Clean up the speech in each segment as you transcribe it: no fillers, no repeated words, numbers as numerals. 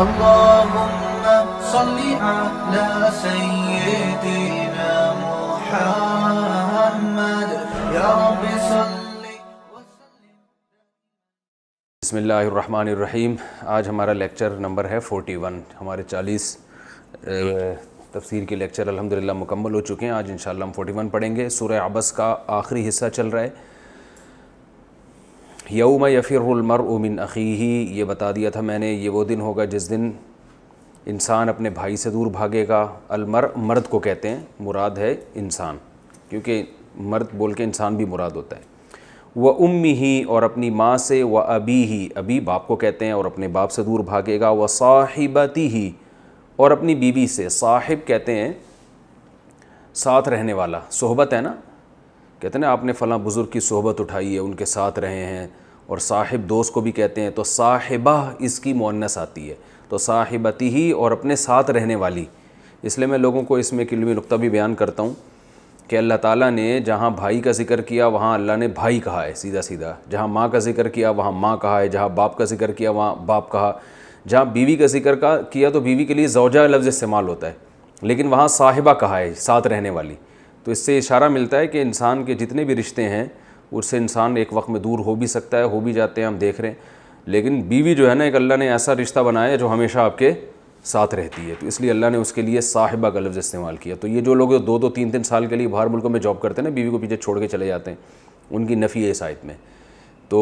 اللهم صل على سيدنا محمد یا رب صل وسلم. بسم اللہ الرحمن الرحیم. آج ہمارا لیکچر نمبر ہے 41. ہمارے 40 تفسیر کے لیکچر الحمدللہ مکمل ہو چکے ہیں. آج انشاءاللہ ہم 41 پڑھیں گے. سورہ عبس کا آخری حصہ چل رہا ہے. یوم یفر المرء من اخیہ، یہ بتا دیا تھا میں نے، یہ وہ دن ہوگا جس دن انسان اپنے بھائی سے دور بھاگے گا. المرء مرد کو کہتے ہیں، مراد ہے انسان، کیونکہ مرد بول کے انسان بھی مراد ہوتا ہے. وَأُمِّهِ، اور اپنی ماں سے، وَأَبِيهِ، ابی باپ کو کہتے ہیں، اور اپنے باپ سے دور بھاگے گا. وَصَاحِبَتِهِ، اور اپنی بیوی سے. صاحب کہتے ہیں ساتھ رہنے والا، صحبت ہے نا، کہتے ہیں نا آپ نے فلاں بزرگ کی صحبت اٹھائی ہے، ان کے ساتھ رہے ہیں. اور صاحب دوست کو بھی کہتے ہیں. تو صاحبہ اس کی مؤنث آتی ہے. تو صاحبتہ، اور اپنے ساتھ رہنے والی. اس لیے میں لوگوں کو اس میں ایک علمی نقطہ بھی بیان کرتا ہوں کہ اللہ تعالیٰ نے جہاں بھائی کا ذکر کیا وہاں اللہ نے بھائی کہا ہے سیدھا سیدھا. جہاں ماں کا ذکر کیا وہاں ماں کہا ہے. جہاں باپ کا ذکر کیا وہاں باپ کہا. جہاں بیوی کا ذکر کیا تو بیوی کے لیے زوجہ لفظ استعمال ہوتا ہے، لیکن وہاں صاحبہ کہا ہے، ساتھ رہنے والی. تو اس سے اشارہ ملتا ہے کہ انسان کے جتنے بھی رشتے ہیں اس سے انسان ایک وقت میں دور ہو بھی سکتا ہے، ہو بھی جاتے ہیں، ہم دیکھ رہے ہیں. لیکن بیوی جو ہے نا، ایک اللہ نے ایسا رشتہ بنایا ہے جو ہمیشہ آپ کے ساتھ رہتی ہے. تو اس لیے اللہ نے اس کے لیے صاحبہ کا لفظ استعمال کیا. تو یہ جو لوگ 2-2 3-3 سال کے لیے باہر ملکوں میں جاب کرتے ہیں نا، بیوی کو پیچھے چھوڑ کے چلے جاتے ہیں، ان کی نفی ہے اس آیت میں. تو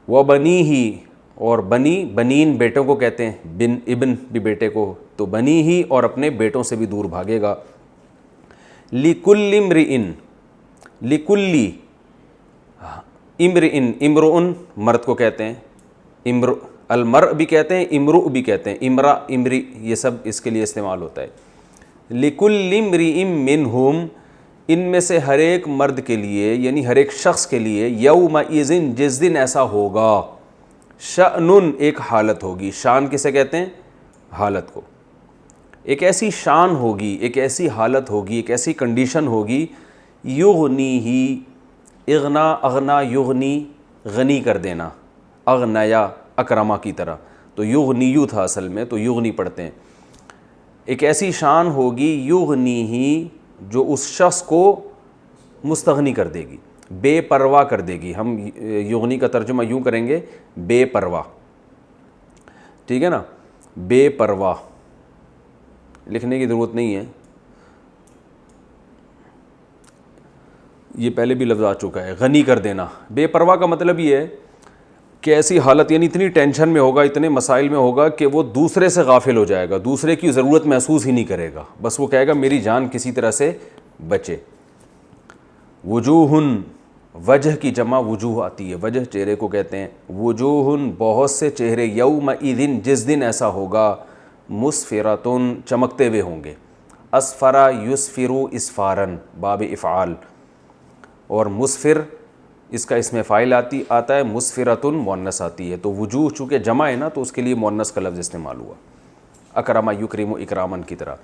وہ بنی ہی، اور بنی بنین بیٹوں کو کہتے ہیں، بن ابن بھی بیٹے کو. تو بنی ہی، اور اپنے بیٹوں سے بھی دور بھاگے گا. لِكُلِّ امْرِئٍ، لِكُلِّ امرئن، امرؤن مرد کو کہتے ہیں، المرء بھی کہتے ہیں، امرؤ بھی کہتے ہیں، امرا، امری، یہ سب اس کے لیے استعمال ہوتا ہے. لِكُلِّ امْرِئٍ مِّنْهُمْ، ان میں سے ہر ایک مرد کے لیے، یعنی ہر ایک شخص کے لیے، یومئذ، جس دن ایسا ہوگا، شأن، ایک حالت ہوگی. شان کسے کہتے ہیں؟ حالت کو. ایک ایسی شان ہوگی، ایک ایسی حالت ہوگی، ایک ایسی کنڈیشن ہوگی، یغنیہ، اغنا، اغنا یغنی، غنی کر دینا، اغنیا اکرما کی طرح. تو یغنیو تھا اصل میں، تو یغنی پڑھتے ہیں. ایک ایسی شان ہوگی یغنیہ، جو اس شخص کو مستغنی کر دے گی، بے پرواہ کر دے گی. ہم یغنی کا ترجمہ یوں کریں گے، بے پرواہ. ٹھیک ہے نا، بے پرواہ لکھنے کی ضرورت نہیں ہے، یہ پہلے بھی لفظ آ چکا ہے. غنی کر دینا، بے پرواہ کا مطلب یہ ہے کہ ایسی حالت، یعنی اتنی ٹینشن میں ہوگا، اتنے مسائل میں ہوگا کہ وہ دوسرے سے غافل ہو جائے گا، دوسرے کی ضرورت محسوس ہی نہیں کرے گا. بس وہ کہے گا میری جان کسی طرح سے بچے. وجوہن، وجہ کی جمع وجوہ آتی ہے، وجہ چہرے کو کہتے ہیں. وجوہن، بہت سے چہرے، یومئذ، جس دن ایسا ہوگا، مسفراتن، چمکتے ہوئے ہوں گے. اسفرا یسفرو اسفارن، باب افعال. اور مسفر اس کا اسم فاعل آتا ہے، مسفرتن مؤنث آتی ہے. تو وجوہ چونکہ جمع ہے نا، تو اس کے لیے مؤنث کا لفظ استعمال ہوا، اکرم یکرم اکرامن کی طرح.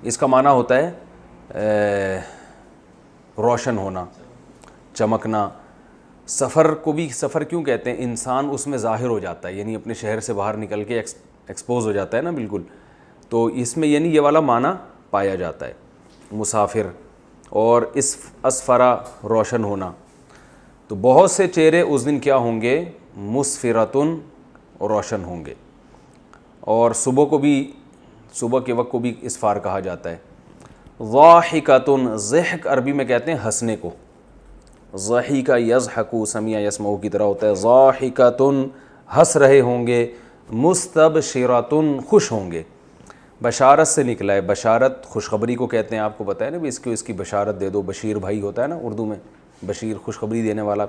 اس کا معنی ہوتا ہے روشن ہونا، چمکنا. سفر کو بھی سفر کیوں کہتے ہیں؟ انسان اس میں ظاہر ہو جاتا ہے، یعنی اپنے شہر سے باہر نکل کے ایکسپوز ہو جاتا ہے نا، بالکل. تو اس میں یعنی یہ والا معنی پایا جاتا ہے، مسافر. اور اسفرا، روشن ہونا. تو بہت سے چہرے اس دن کیا ہوں گے؟ مسفرتن، روشن ہوں گے. اور صبح کو بھی، صبح کے وقت کو بھی اسفار کہا جاتا ہے. ضاحکۃن، ضحک عربی میں کہتے ہیں ہنسنے کو. ضحک یضحک، سمع یسمع کی طرح ہوتا ہے. ضاحکۃن، ہنس رہے ہوں گے. مستبشرۃن، خوش ہوں گے. بشارت سے نکلا ہے، بشارت خوشخبری کو کہتے ہیں. آپ کو پتہ ہے نا بھی اس کی بشارت دے دو. بشیر بھائی ہوتا ہے نا اردو میں، بشیر خوشخبری دینے والا.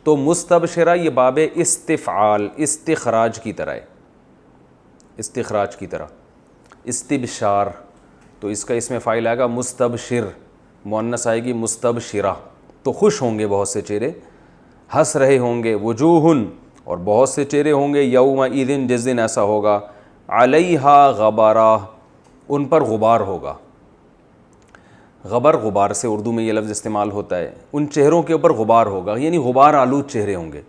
تو مستبشرہ یہ باب استفعال، استخراج کی طرح ہے، استخراج کی طرح. استبشار، تو اس کا اسم فاعل آئے گا مستبشر، مؤنث آئے گی مستبشرہ. تو خوش ہوں گے بہت سے چہرے، ہنس رہے ہوں گے. وجوہن، اور بہت سے چہرے ہوں گے، یومئذ، جس دن ایسا ہوگا، علیہا غبارہ، ان پر غبار ہوگا. غبر، غبار سے اردو میں یہ لفظ استعمال ہوتا ہے. ان چہروں کے اوپر غبار ہوگا، یعنی غبار آلود چہرے ہوں گے.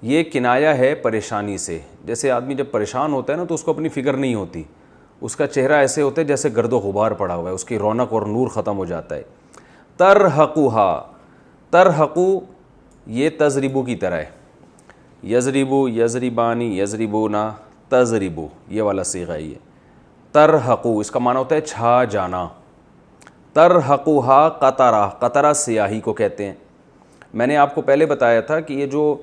یہ کنایا ہے پریشانی سے. جیسے آدمی جب پریشان ہوتا ہے نا تو اس کو اپنی فکر نہیں ہوتی, اس کا چہرہ ایسے ہوتا ہے جیسے گرد و غبار پڑا ہوا ہے, اس کی رونق اور نور ختم ہو جاتا ہے. ترحقوہا, ترحقو یہ تضربو کی طرح ہے, یضربو یضربانی یضربونا تضربو, یہ والا صیغہ ہے. یہ ترحقو اس کا معنی ہوتا ہے چھا جانا. ترحقوہا قطرہ, قطرہ سیاہی کو کہتے ہیں. میں نے آپ کو پہلے بتایا تھا کہ یہ جو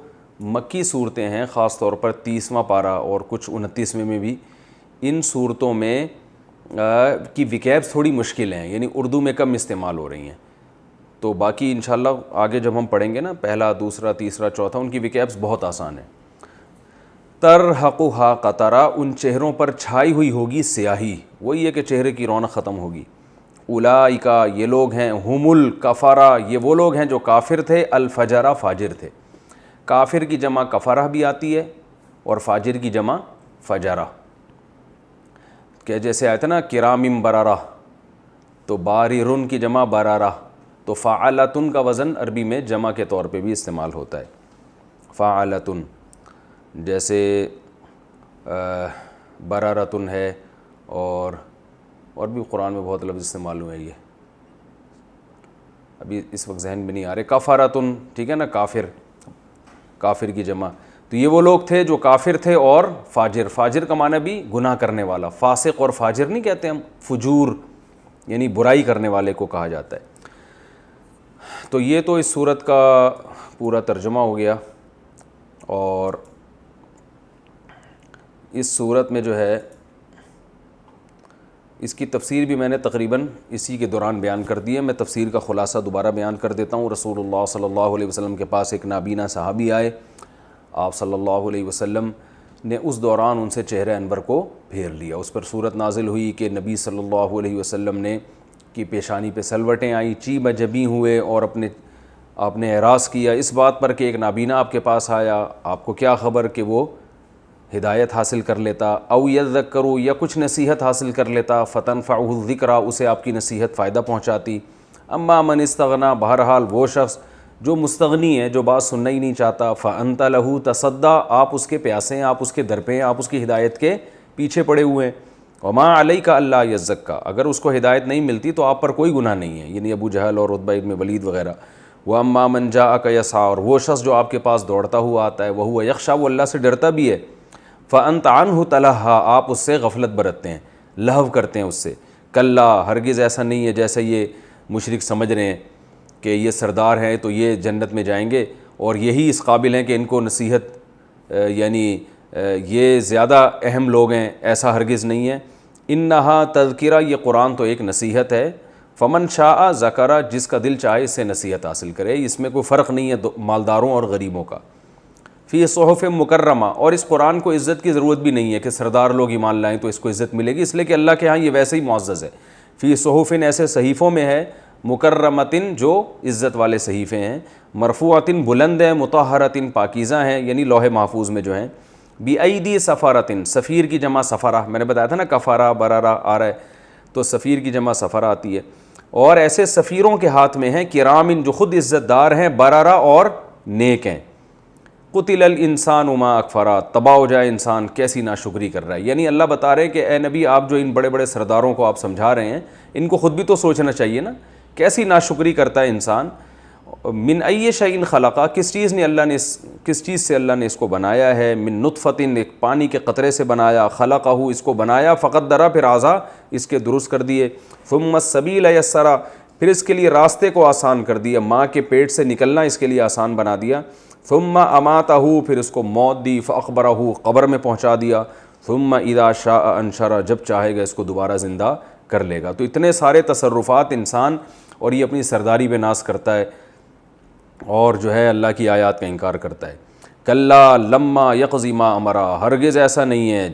مکی صورتیں ہیں, خاص طور پر 30واں پارہ اور کچھ 29ویں میں بھی, ان صورتوں میں کی وکیبس تھوڑی مشکل ہیں, یعنی اردو میں کم استعمال ہو رہی ہیں. تو باقی انشاءاللہ آگے جب ہم پڑھیں گے نا, پہلا دوسرا تیسرا چوتھا, ان کی وکیبس بہت آسان ہیں. ترحقوہا قطرہ, ان چہروں پر چھائی ہوئی ہوگی سیاہی, وہی ہے کہ چہرے کی رونق ختم ہوگی. اولئکا یہ لوگ ہیں, ہم الکفرہ یہ وہ لوگ ہیں جو کافر تھے, الفجرہ فاجر تھے. کافر کی جمع کفرہ بھی آتی ہے اور فاجر کی جمع فجرہ. کہ جیسے آیا تھا نا کرام بررہ, تو باررن کی جمع بررہ, تو فعلتن کا وزن عربی میں جمع کے طور پہ بھی استعمال ہوتا ہے. فعلتن جیسے بررتن ہے, اور بھی قرآن میں بہت لفظ استعمال ہوئے ہیں, یہ ابھی اس وقت ذہن میں نہیں آ رہے. کفرتن ٹھیک ہے نا, کافر, کافر کی جمع. تو یہ وہ لوگ تھے جو کافر تھے اور فاجر. فاجر کا معنی بھی گناہ کرنے والا, فاسق اور فاجر نہیں کہتے ہم, فجور یعنی برائی کرنے والے کو کہا جاتا ہے. تو یہ تو اس صورت کا پورا ترجمہ ہو گیا. اور اس صورت میں جو ہے اس کی تفسیر بھی میں نے تقریباً اسی کے دوران بیان کر دی ہے. میں تفسیر کا خلاصہ دوبارہ بیان کر دیتا ہوں. رسول اللہ صلی اللہ علیہ وسلم کے پاس ایک نابینا صحابی آئے. آپ صلی اللہ علیہ وسلم نے اس دوران ان سے چہرہ انور کو پھیر لیا. اس پر صورت نازل ہوئی کہ نبی صلی اللہ علیہ وسلم نے کی پیشانی پہ سلوٹیں آئیں, چیب جبیں ہوئے, اور آپ نے اعراض کیا اس بات پر کہ ایک نابینا آپ کے پاس آیا, آپ کو کیا خبر کہ وہ ہدایت حاصل کر لیتا, او یذکروا یا کچھ نصیحت حاصل کر لیتا, فتنفعہ الذکریٰ اسے آپ کی نصیحت فائدہ پہنچاتی. اما من استغنا, بہرحال وہ شخص جو مستغنی ہے, جو بات سننا ہی نہیں چاہتا, فانت لہ تصدیٰ آپ اس کے پیاسے ہیں, آپ اس کے در پہ ہیں, آپ اس کی ہدایت کے پیچھے پڑے ہوئے ہیں. وما علیک الا یزکیٰ, اگر اس کو ہدایت نہیں ملتی تو آپ پر کوئی گناہ نہیں ہے, یعنی ابو جہل اور عتبہ ابن ولید وغیرہ. واما من جاءک یسعیٰ, اور وہ شخص جو آپ کے پاس دوڑتا ہوا آتا ہے, وہو یخشیٰ وہ اللہ سے ڈرتا بھی ہے, فانت عنہ تلہیٰ آپ اس سے غفلت برتتے ہیں, لہو کرتے ہیں اس سے. کلا ہرگز ایسا نہیں ہے جیسے یہ مشرک سمجھ رہے ہیں کہ یہ سردار ہیں تو یہ جنت میں جائیں گے اور یہی اس قابل ہیں کہ ان کو نصیحت یعنی یہ زیادہ اہم لوگ ہیں. ایسا ہرگز نہیں ہے. انہا تذکرہ, یہ قرآن تو ایک نصیحت ہے. فمن شاء ذکر, جس کا دل چاہے اس سے نصیحت حاصل کرے, اس میں کوئی فرق نہیں ہے مالداروں اور غریبوں کا. فی صحف مکرمہ, اور اس قرآن کو عزت کی ضرورت بھی نہیں ہے کہ سردار لوگ ایمان لائیں تو اس کو عزت ملے گی, اس لیے کہ اللہ کے ہاں یہ ویسے ہی معزز ہے. فی صحف, ایسے صحیفوں میں ہے, مکرمتن جو عزت والے صحیفے ہیں, مرفوعتن بلند ہیں, مطہرتن پاکیزہ ہیں, یعنی لوح محفوظ میں جو ہیں. بِأَيْدِي سفارتن, سفیر کی جمع سفرہ, میں نے بتایا تھا نا کفارہ برارہ آ رہا ہے, تو سفیر کی جمع سفرہ آتی ہے. اور ایسے سفیروں کے ہاتھ میں ہیں کرامن جو خود عزت دار ہیں, برارہ اور نیک ہیں. قتل الانسان ما اکفرا, تباہ ہو جائے انسان کیسی ناشکری کر رہا ہے. یعنی اللہ بتا رہے کہ اے نبی آپ جو ان بڑے بڑے سرداروں کو آپ سمجھا رہے ہیں, ان کو خود بھی تو سوچنا چاہیے نا, کیسی ناشکری کرتا ہے انسان. من ای شیء خلقہ, کس چیز سے اللہ نے اس کو بنایا ہے. من نطفۃ, ایک پانی کے قطرے سے بنایا. خلقہ, اس کو بنایا. فقدرہ, پھر اعضاء اس کے درست کر دیے. ثم السبیل یسرہ, پھر اس کے لیے راستے کو آسان کر دیا, ماں کے پیٹ سے نکلنا اس کے لیے آسان بنا دیا. ثم اماتہ, پھر اس کو موت دی. فاخبرہ, قبر میں پہنچا دیا. ثم اذا شاء انشرہ, جب چاہے گا اس کو دوبارہ زندہ کر لے گا. تو اتنے سارے تصرفات انسان, اور یہ اپنی سرداری پہ ناز کرتا ہے اور جو ہے اللہ کی آیات کا انکار کرتا ہے. کلا لما یقضی ما امرہ, ہرگز ایسا نہیں ہے.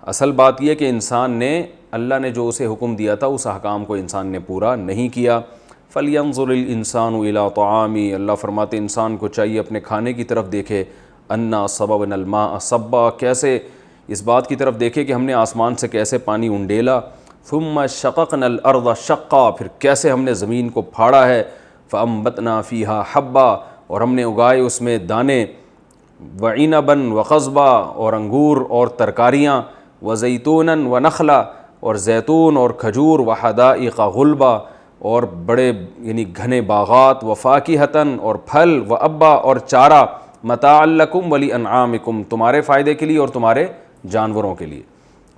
اصل بات یہ کہ انسان نے, اللہ نے جو اسے حکم دیا تھا اس احکام کو انسان نے پورا نہیں کیا. فَلْيَنظُرِ الْإِنسَانُ إِلَىٰ طَعَامِهِ, اللہ فرماتے انسان کو چاہیے اپنے کھانے کی طرف دیکھے. أَنَّا صَبَبْنَا الْمَاءَ صَبًّا, کیسے اس بات کی طرف دیکھے کہ ہم نے آسمان سے کیسے پانی انڈیلا. ثُمَّ شَقَقْنَا الْأَرْضَ شَقًّا, پھر کیسے ہم نے زمین کو پھاڑا ہے. فَأَنبَتْنَا فِيهَا حَبًّا, اور ہم نے اگائے اس میں دانے. وعنبا وقضبا اور انگور اور ترکاریاں، وزیتونا ونخلا اور زیتون اور کھجور، وحدائق غلبا اور بڑے یعنی گھنے باغات، وفاکہۃ اور پھل، وابا اور چارہ، متاعا لکم ولانعامکم تمہارے فائدے کے لیے اور تمہارے جانوروں کے لیے۔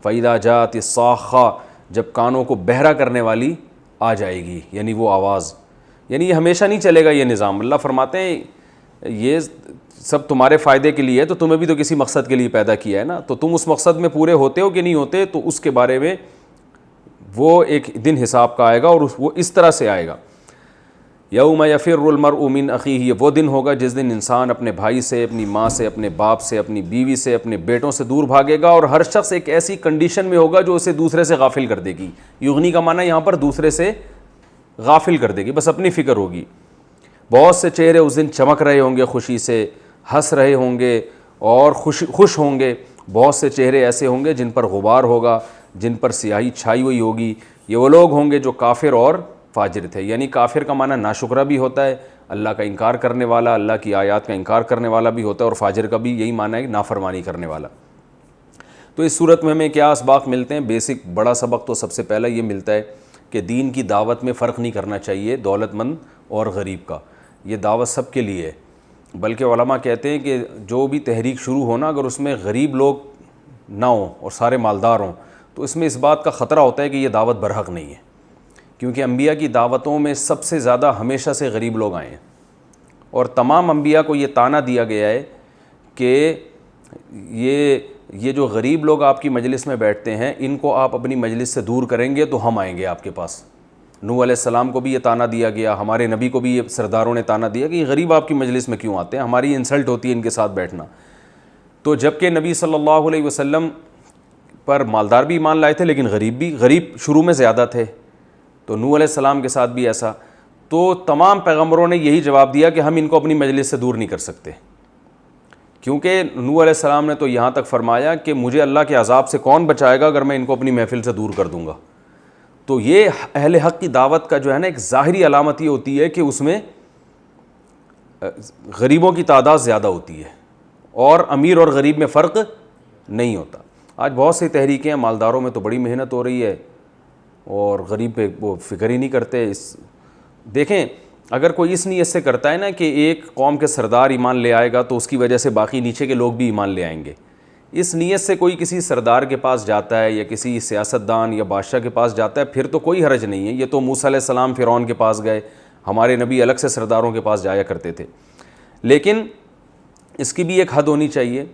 فَإِذَا جَاءَتِ الصَّاخَّةُ جب کانوں کو بہرا کرنے والی آ جائے گی، یعنی وہ آواز، یعنی یہ ہمیشہ نہیں چلے گا یہ نظام۔ اللہ فرماتے ہیں یہ سب تمہارے فائدے کے لیے ہے، تو تمہیں بھی تو کسی مقصد کے لیے پیدا کیا ہے نا، تو تم اس مقصد میں پورے ہوتے ہو کہ نہیں ہوتے، تو اس کے بارے میں وہ ایک دن حساب کا آئے گا، اور وہ اس طرح سے آئے گا۔ یوم یفر المرء من اخیہ، یہ وہ دن ہوگا جس دن انسان اپنے بھائی سے، اپنی ماں سے، اپنے باپ سے، اپنی بیوی سے، اپنے بیٹوں سے دور بھاگے گا، اور ہر شخص ایک ایسی کنڈیشن میں ہوگا جو اسے دوسرے سے غافل کر دے گی۔ یغنی کا معنی یہاں پر دوسرے سے غافل کر دے گی، بس اپنی فکر ہوگی۔ بہت سے چہرے اس دن چمک رہے ہوں گے، خوشی سے ہنس رہے ہوں گے اور خوش ہوں گے، بہت سے چہرے ایسے ہوں گے جن پر غبار ہوگا، جن پر سیاہی چھائی ہوئی ہوگی۔ یہ وہ لوگ ہوں گے جو کافر اور فاجر تھے، یعنی کافر کا معنی ناشکرہ بھی ہوتا ہے، اللہ کا انکار کرنے والا، اللہ کی آیات کا انکار کرنے والا بھی ہوتا ہے، اور فاجر کا بھی یہی معنی ہے نافرمانی کرنے والا۔ تو اس صورت میں ہمیں کیا اسباق ملتے ہیں؟ بیسک بڑا سبق تو سب سے پہلا یہ ملتا ہے کہ دین کی دعوت میں فرق نہیں کرنا چاہیے دولت مند اور غریب کا، یہ دعوت سب کے لیے ہے۔ بلکہ علماء کہتے ہیں کہ جو بھی تحریک شروع ہونا، اگر اس میں غریب لوگ نہ ہوں اور سارے مالدار ہوں، تو اس میں اس بات کا خطرہ ہوتا ہے کہ یہ دعوت برحق نہیں ہے، کیونکہ انبیاء کی دعوتوں میں سب سے زیادہ ہمیشہ سے غریب لوگ آئے ہیں، اور تمام انبیاء کو یہ طعنہ دیا گیا ہے کہ یہ جو غریب لوگ آپ کی مجلس میں بیٹھتے ہیں، ان کو آپ اپنی مجلس سے دور کریں گے تو ہم آئیں گے آپ کے پاس۔ نوح علیہ السلام کو بھی یہ طعنہ دیا گیا، ہمارے نبی کو بھی یہ سرداروں نے طعنہ دیا کہ یہ غریب آپ کی مجلس میں کیوں آتے ہیں، ہماری انسلٹ ہوتی ہے ان کے ساتھ بیٹھنا۔ تو جبکہ نبی صلی اللہ علیہ وسلم پر مالدار بھی ایمان لائے تھے، لیکن غریب شروع میں زیادہ تھے، تو نوح علیہ السلام کے ساتھ بھی ایسا۔ تو تمام پیغمبروں نے یہی جواب دیا کہ ہم ان کو اپنی مجلس سے دور نہیں کر سکتے، کیونکہ نوح علیہ السلام نے تو یہاں تک فرمایا کہ مجھے اللہ کے عذاب سے کون بچائے گا اگر میں ان کو اپنی محفل سے دور کر دوں گا۔ تو یہ اہل حق کی دعوت کا جو ہے نا ایک ظاہری علامت یہ ہوتی ہے کہ اس میں غریبوں کی تعداد زیادہ ہوتی ہے، اور امیر اور غریب میں فرق نہیں ہوتا۔ آج بہت سی تحریکیں ہیں، مالداروں میں تو بڑی محنت ہو رہی ہے اور غریب پہ وہ فکر ہی نہیں کرتے۔ دیکھیں، اگر کوئی اس نیت سے کرتا ہے نا کہ ایک قوم کے سردار ایمان لے آئے گا تو اس کی وجہ سے باقی نیچے کے لوگ بھی ایمان لے آئیں گے، اس نیت سے کوئی کسی سردار کے پاس جاتا ہے یا کسی سیاستدان یا بادشاہ کے پاس جاتا ہے، پھر تو کوئی حرج نہیں ہے۔ یہ تو موسیٰ علیہ السلام فرعون کے پاس گئے، ہمارے نبی الگ سے سرداروں کے پاس جایا کرتے تھے، لیکن اس کی بھی ایک حد ہونی چاہیے۔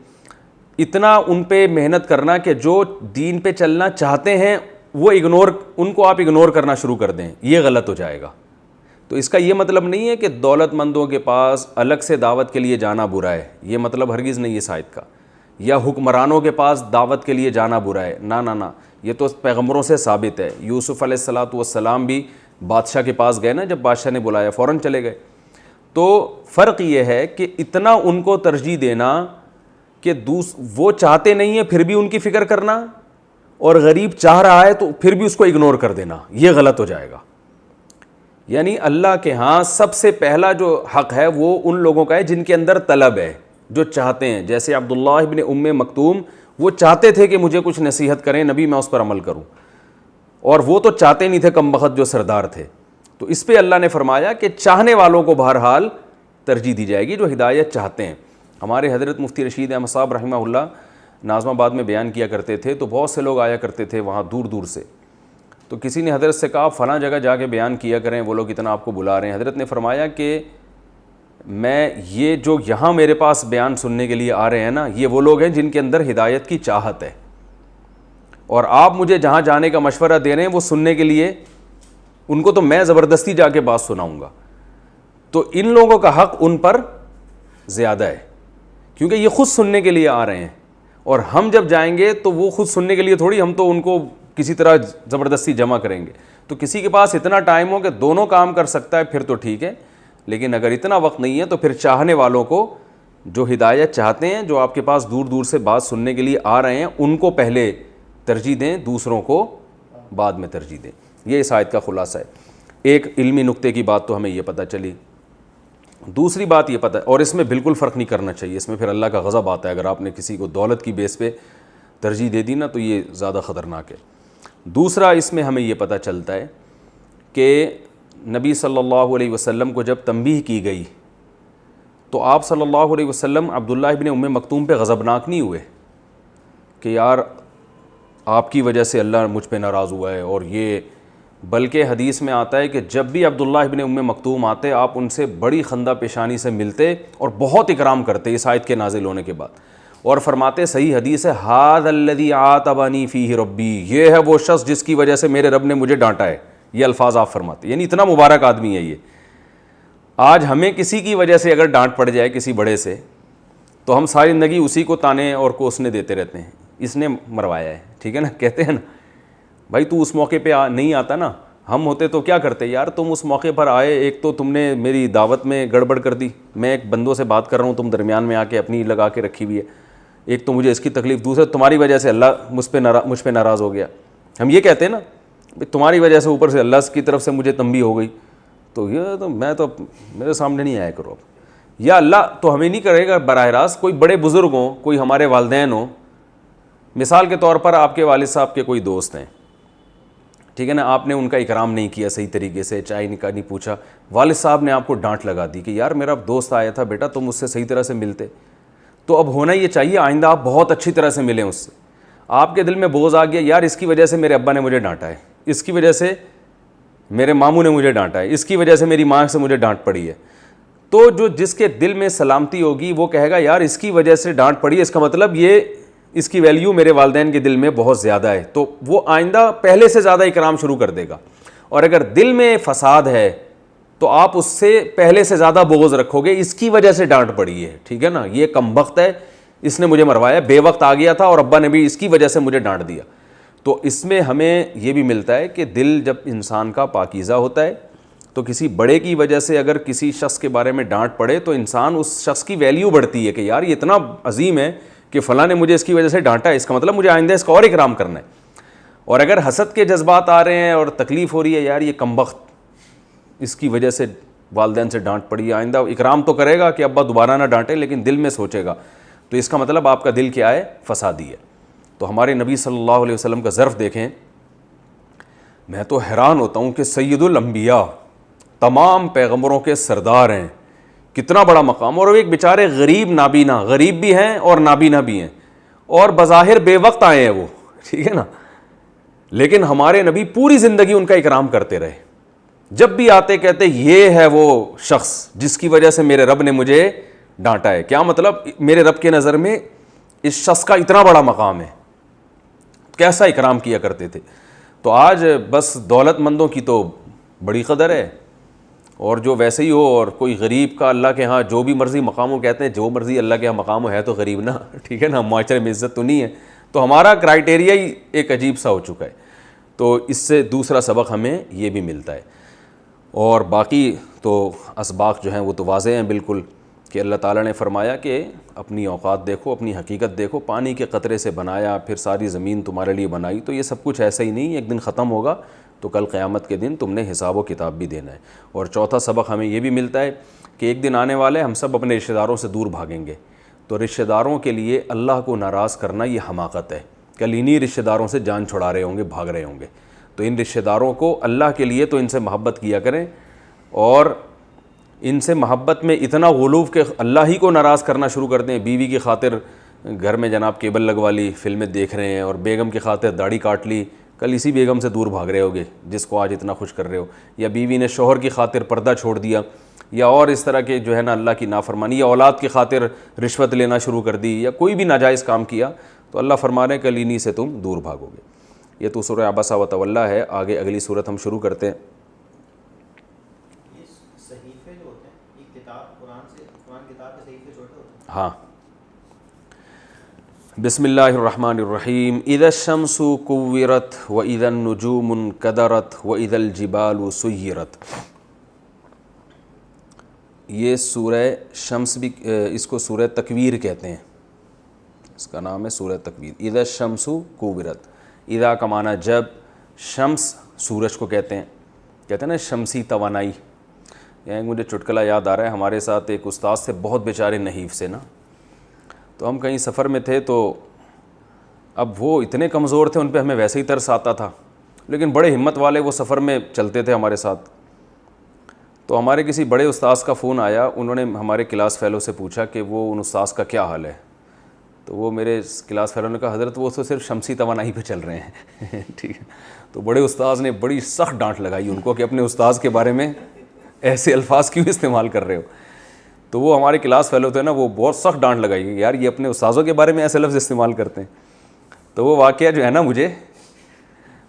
اتنا ان پہ محنت کرنا کہ جو دین پہ چلنا چاہتے ہیں وہ ان کو آپ اگنور کرنا شروع کر دیں، یہ غلط ہو جائے گا۔ تو اس کا یہ مطلب نہیں ہے کہ دولت مندوں کے پاس الگ سے دعوت کے لیے جانا برا ہے، یہ مطلب ہرگز نہیں ہے آیت کا، یا حکمرانوں کے پاس دعوت کے لیے جانا برا ہے، نہ، یہ تو پیغمبروں سے ثابت ہے۔ یوسف علیہ السلام بھی بادشاہ کے پاس گئے نا، جب بادشاہ نے بلایا فوراً چلے گئے۔ تو فرق یہ ہے کہ اتنا ان کو ترجیح دینا کہ وہ چاہتے نہیں ہیں پھر بھی ان کی فکر کرنا، اور غریب چاہ رہا ہے تو پھر بھی اس کو اگنور کر دینا، یہ غلط ہو جائے گا۔ یعنی اللہ کے ہاں سب سے پہلا جو حق ہے وہ ان لوگوں کا ہے جن کے اندر طلب ہے، جو چاہتے ہیں، جیسے عبداللہ ابن ام مکتوم، وہ چاہتے تھے کہ مجھے کچھ نصیحت کریں نبی، میں اس پر عمل کروں، اور وہ تو چاہتے نہیں تھے کم بخت جو سردار تھے۔ تو اس پہ اللہ نے فرمایا کہ چاہنے والوں کو بہرحال ترجیح دی جائے گی، جو ہدایت چاہتے ہیں۔ ہمارے حضرت مفتی رشید احمد صاحب رحمہ اللہ ناظم آباد میں بیان کیا کرتے تھے، تو بہت سے لوگ آیا کرتے تھے وہاں دور دور سے، تو کسی نے حضرت سے کہا فلاں جگہ جا کے بیان کیا کریں، وہ لوگ اتنا آپ کو بلا رہے ہیں۔ حضرت نے فرمایا کہ میں یہ جو یہاں میرے پاس بیان سننے کے لیے آ رہے ہیں نا، یہ وہ لوگ ہیں جن کے اندر ہدایت کی چاہت ہے، اور آپ مجھے جہاں جانے کا مشورہ دے رہے ہیں وہ سننے کے لیے، ان کو تو میں زبردستی جا کے بات سناؤں گا۔ تو ان لوگوں کا حق ان پر زیادہ ہے، کیونکہ یہ خود سننے کے لیے آ رہے ہیں، اور ہم جب جائیں گے تو وہ خود سننے کے لیے تھوڑی، ہم تو ان کو کسی طرح زبردستی جمع کریں گے۔ تو کسی کے پاس اتنا ٹائم ہو کہ دونوں کام کر سکتا ہے پھر تو ٹھیک ہے، لیکن اگر اتنا وقت نہیں ہے تو پھر چاہنے والوں کو، جو ہدایت چاہتے ہیں، جو آپ کے پاس دور دور سے بات سننے کے لیے آ رہے ہیں، ان کو پہلے ترجیح دیں، دوسروں کو بعد میں ترجیح دیں۔ یہ اس آیت کا خلاصہ ہے۔ ایک علمی نقطے کی بات تو ہمیں یہ پتہ چلی دوسری بات یہ پتہ ہے، اور اس میں بالکل فرق نہیں کرنا چاہیے، اس میں پھر اللہ کا غضب آتا ہے، اگر آپ نے کسی کو دولت کی بیس پہ ترجیح دے دی نا تو یہ زیادہ خطرناک ہے۔ دوسرا اس میں ہمیں یہ پتہ چلتا ہے کہ نبی صلی اللہ علیہ وسلم کو جب تنبیہ کی گئی تو آپ صلی اللہ علیہ وسلم عبداللہ ابن ام مکتوم پہ غضبناک نہیں ہوئے کہ یار آپ کی وجہ سے اللہ مجھ پہ ناراض ہوا ہے اور یہ، بلکہ حدیث میں آتا ہے کہ جب بھی عبداللہ ابن ام مکتوم آتے آپ ان سے بڑی خندہ پیشانی سے ملتے اور بہت اکرام کرتے اس آیت کے نازل ہونے کے بعد، اور فرماتے صحیح حدیث ہے ھذا الذی عاتبنی فیہ ربی، یہ ہے وہ شخص جس کی وجہ سے میرے رب نے مجھے ڈانٹا ہے، یہ الفاظ آپ فرماتے، یعنی اتنا مبارک آدمی ہے یہ۔ آج ہمیں کسی کی وجہ سے اگر ڈانٹ پڑ جائے کسی بڑے سے تو ہم ساری زندگی اسی کو تانے اور کوسنے دیتے رہتے ہیں، اس نے مروایا ہے، ٹھیک ہے نا، کہتے ہیں نا بھائی تو اس موقع پہ نہیں آتا نا، ہم ہوتے تو کیا کرتے، یار تم اس موقع پر آئے، ایک تو تم نے میری دعوت میں گڑبڑ کر دی، میں ایک بندوں سے بات کر رہا ہوں تم درمیان میں آ کے اپنی لگا کے رکھی ہوئی ہے، ایک تو مجھے اس کی تکلیف، دوسرے تمہاری وجہ سے اللہ مجھ پہ ناراض ہو گیا، ہم یہ کہتے ہیں نا تمہاری وجہ سے اوپر سے اللہ کی طرف سے مجھے تنبیہ ہو گئی، تو یہ تو میں تو میرے سامنے نہیں آیا کرو اب، یا اللہ تو ہمیں نہیں کرے گا براہ راست، کوئی بڑے بزرگ ہوں، کوئی ہمارے والدین ہوں، مثال کے طور پر آپ کے والد صاحب کے کوئی دوست ہیں، ٹھیک ہے نا، آپ نے ان کا اکرام نہیں کیا صحیح طریقے سے، چائے نہیں پوچھا، والد صاحب نے آپ کو ڈانٹ لگا دی کہ یار میرا دوست آیا تھا بیٹا تم اس سے صحیح طرح سے ملتے، تو اب ہونا یہ چاہیے آئندہ آپ بہت اچھی طرح سے ملیں اس سے۔ آپ کے دل میں بوجھ آ گیا یار اس کی وجہ سے میرے ابا نے مجھے ڈانٹا ہے، اس کی وجہ سے میرے ماموں نے مجھے ڈانٹا ہے، اس کی وجہ سے میری ماں سے مجھے ڈانٹ پڑی ہے، تو جو جس کے دل میں سلامتی ہوگی وہ کہے گا یار اس کی وجہ سے ڈانٹ پڑی ہے، اس کا مطلب یہ اس کی ویلیو میرے والدین کے دل میں بہت زیادہ ہے، تو وہ آئندہ پہلے سے زیادہ اکرام شروع کر دے گا۔ اور اگر دل میں فساد ہے تو آپ اس سے پہلے سے زیادہ بغض رکھو گے، اس کی وجہ سے ڈانٹ پڑی ہے، ٹھیک ہے نا، یہ کم بخت ہے، اس نے مجھے مروایا، بے وقت آ گیا تھا اور ابا نے بھی اس کی وجہ سے مجھے ڈانٹ دیا۔ تو اس میں ہمیں یہ بھی ملتا ہے کہ دل جب انسان کا پاکیزہ ہوتا ہے تو کسی بڑے کی وجہ سے اگر کسی شخص کے بارے میں ڈانٹ پڑے تو انسان اس شخص کی ویلیو بڑھتی ہے کہ یار یہ اتنا عظیم ہے کہ فلاں نے مجھے اس کی وجہ سے ڈانٹا ہے، اس کا مطلب مجھے آئندہ اس کا اور اکرام کرنا ہے۔ اور اگر حسد کے جذبات آ رہے ہیں اور تکلیف ہو رہی ہے یار یہ کمبخت اس کی وجہ سے والدین سے ڈانٹ پڑی، آئندہ اکرام تو کرے گا کہ ابا دوبارہ نہ ڈانٹے، لیکن دل میں سوچے گا، تو اس کا مطلب آپ کا دل کیا ہے، فسادی ہے۔ تو ہمارے نبی صلی اللہ علیہ وسلم کا ظرف دیکھیں، میں تو حیران ہوتا ہوں کہ سید الانبیاء تمام پیغمبروں کے سردار ہیں، کتنا بڑا مقام، اور وہ ایک بیچارے غریب نابینا، غریب بھی ہیں اور نابینا بھی ہیں، اور بظاہر بے وقت آئے ہیں وہ، ٹھیک ہے نا، لیکن ہمارے نبی پوری زندگی ان کا اکرام کرتے رہے، جب بھی آتے کہتے یہ ہے وہ شخص جس کی وجہ سے میرے رب نے مجھے ڈانٹا ہے، کیا مطلب میرے رب کے نظر میں اس شخص کا اتنا بڑا مقام ہے، کیسا اکرام کیا کرتے تھے۔ تو آج بس دولت مندوں کی تو بڑی قدر ہے، اور جو ویسے ہی ہو، اور کوئی غریب کا اللہ کے ہاں جو بھی مرضی مقام ہو، کہتے ہیں جو مرضی اللہ کے ہاں مقام ہو ہے تو غریب نا، ٹھیک ہے نا، معاشرے میں عزت تو نہیں ہے، تو ہمارا کرائٹیریا ہی ایک عجیب سا ہو چکا ہے۔ تو اس سے دوسرا سبق ہمیں یہ بھی ملتا ہے، اور باقی تو اسباق جو ہیں وہ تو واضح ہیں بالکل، کہ اللہ تعالیٰ نے فرمایا کہ اپنی اوقات دیکھو، اپنی حقیقت دیکھو، پانی کے قطرے سے بنایا، پھر ساری زمین تمہارے لیے بنائی، تو یہ سب کچھ ایسا ہی نہیں، ایک دن ختم ہوگا، تو کل قیامت کے دن تم نے حساب و کتاب بھی دینا ہے۔ اور چوتھا سبق ہمیں یہ بھی ملتا ہے کہ ایک دن آنے والے ہم سب اپنے رشتہ داروں سے دور بھاگیں گے، تو رشتہ داروں کے لیے اللہ کو ناراض کرنا یہ حماقت ہے، کل انہی رشتہ داروں سے جان چھڑا رہے ہوں گے، بھاگ رہے ہوں گے، تو ان رشتہ داروں کو اللہ کے لیے تو ان سے محبت کیا کریں، اور ان سے محبت میں اتنا غلو کہ اللہ ہی کو ناراض کرنا شروع کر دیں، بیوی کی خاطر گھر میں جناب کیبل لگوا لی، فلمیں دیکھ رہے ہیں، اور بیگم کی خاطر داڑھی کاٹ لی، کل اسی بیگم سے دور بھاگ رہے ہوگے جس کو آج اتنا خوش کر رہے ہو، یا بیوی نے شوہر کی خاطر پردہ چھوڑ دیا، یا اور اس طرح کے جو ہے نا اللہ کی نافرمانی، یا اولاد کی خاطر رشوت لینا شروع کر دی، یا کوئی بھی ناجائز کام کیا، تو اللہ فرما رہے ہیں کل انہی سے تم دور بھاگو گے۔ یہ تو سورہ عبسہ و تولیٰ ہے، آگے اگلی صورت ہم شروع کرتے ہیں۔ صحیفے جو ہوتے ہیں یہ کتاب قرآن کتاب کے صحیفے چھوٹے ہوتے ہیں؟ ہاں، بسم اللہ الرحمن الرحیم، اذا الشمس کورت واذا النجوم انکدرت واذا الجبال سیرت۔ یہ سورہ شمس بھی، اس کو سورہ تکویر کہتے ہیں، اس کا نام ہے سورہ تکویر۔ اذا الشمس کورت، اذا کا معنی جب، شمس سورج کو کہتے ہیں نا شمسی توانائی، یہاں مجھے چٹکلا یاد آ رہا ہے، ہمارے ساتھ ایک استاد سے بہت بیچارے نحیف سے نا، تو ہم کہیں سفر میں تھے، تو اب وہ اتنے کمزور تھے، ان پہ ہمیں ویسے ہی ترس آتا تھا، لیکن بڑے ہمت والے وہ سفر میں چلتے تھے ہمارے ساتھ. تو ہمارے کسی بڑے استاذ کا فون آیا، انہوں نے ہمارے کلاس فیلو سے پوچھا کہ وہ ان استاذ کا کیا حال ہے. تو وہ میرے کلاس فیلو نے کہا حضرت وہ تو صرف شمسی توانائی پہ چل رہے ہیں. ٹھیک ہے. تو بڑے استاذ نے بڑی سخت ڈانٹ لگائی ان کو کہ اپنے استاذ کے بارے میں ایسے الفاظ کیوں استعمال کر رہے ہو. تو وہ ہمارے کلاس فیلو تھے نا، وہ بہت سخت ڈانٹ لگائی کہ یار یہ اپنے استاذوں کے بارے میں ایسے لفظ استعمال کرتے ہیں. تو وہ واقعہ جو ہے نا، مجھے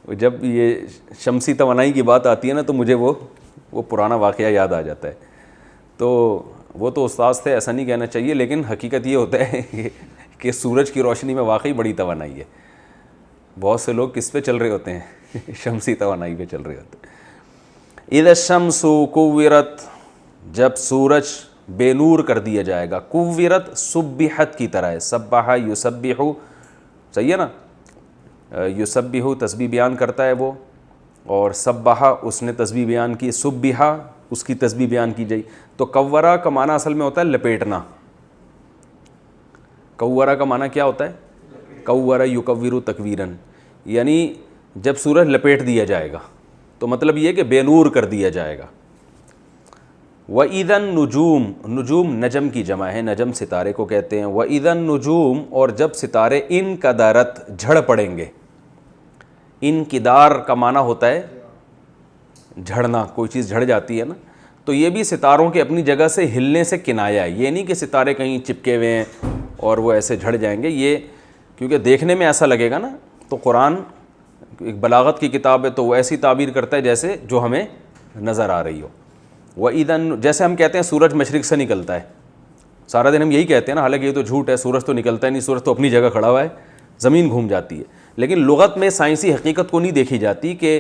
جب یہ شمسی توانائی کی بات آتی ہے نا، تو مجھے وہ پرانا واقعہ یاد آ جاتا ہے. تو وہ تو استاذ تھے، ایسا نہیں کہنا چاہیے، لیکن حقیقت یہ ہوتا ہے کہ سورج کی روشنی میں واقعی بڑی توانائی ہے. بہت سے لوگ کس پہ چل رہے ہوتے ہیں؟ شمسی توانائی پہ چل رہے ہوتے ہیں. اذا الشمس کوورت، جب سورج بے نور کر دیا جائے گا. کوورت سبحت کی طرح ہے، سبح یسبح، صحیح ہے نا، یسبح تسبیح بیان کرتا ہے وہ، اور سبح اس نے تسبیح بیان کی، سبحہ اس کی تسبیح بیان کی جائے. تو کورہ کا معنی اصل میں ہوتا ہے لپیٹنا. کورہ کا معنی کیا ہوتا ہے؟ کورہ یکور تکویرن، یعنی جب سورج لپیٹ دیا جائے گا، تو مطلب یہ کہ بے نور کر دیا جائے گا. وَإِذَا النُّجُومُ، نجوم نجم کی جمع ہے، نجم ستارے کو کہتے ہیں. وَإِذَا النُّجُومُ، اور جب ستارے انکدرت جھڑ پڑیں گے. انکدار کا معنی ہوتا ہے جھڑنا، کوئی چیز جھڑ جاتی ہے نا، تو یہ بھی ستاروں کے اپنی جگہ سے ہلنے سے کنایا ہے. یہ نہیں کہ ستارے کہیں چپکے ہوئے ہیں اور وہ ایسے جھڑ جائیں گے. یہ کیونکہ دیکھنے میں ایسا لگے گا نا، تو قرآن ایک بلاغت کی کتاب ہے، تو وہ ایسی تعبیر کرتا ہے جیسے جو ہمیں نظر آ رہی ہو. وَإِذَا، جیسے ہم کہتے ہیں سورج مشرق سے نکلتا ہے، سارا دن ہم یہی کہتے ہیں نا، حالانکہ یہ تو جھوٹ ہے، سورج تو نکلتا ہے نہیں، سورج تو اپنی جگہ کھڑا ہوا ہے، زمین گھوم جاتی ہے. لیکن لغت میں سائنسی حقیقت کو نہیں دیکھی جاتی کہ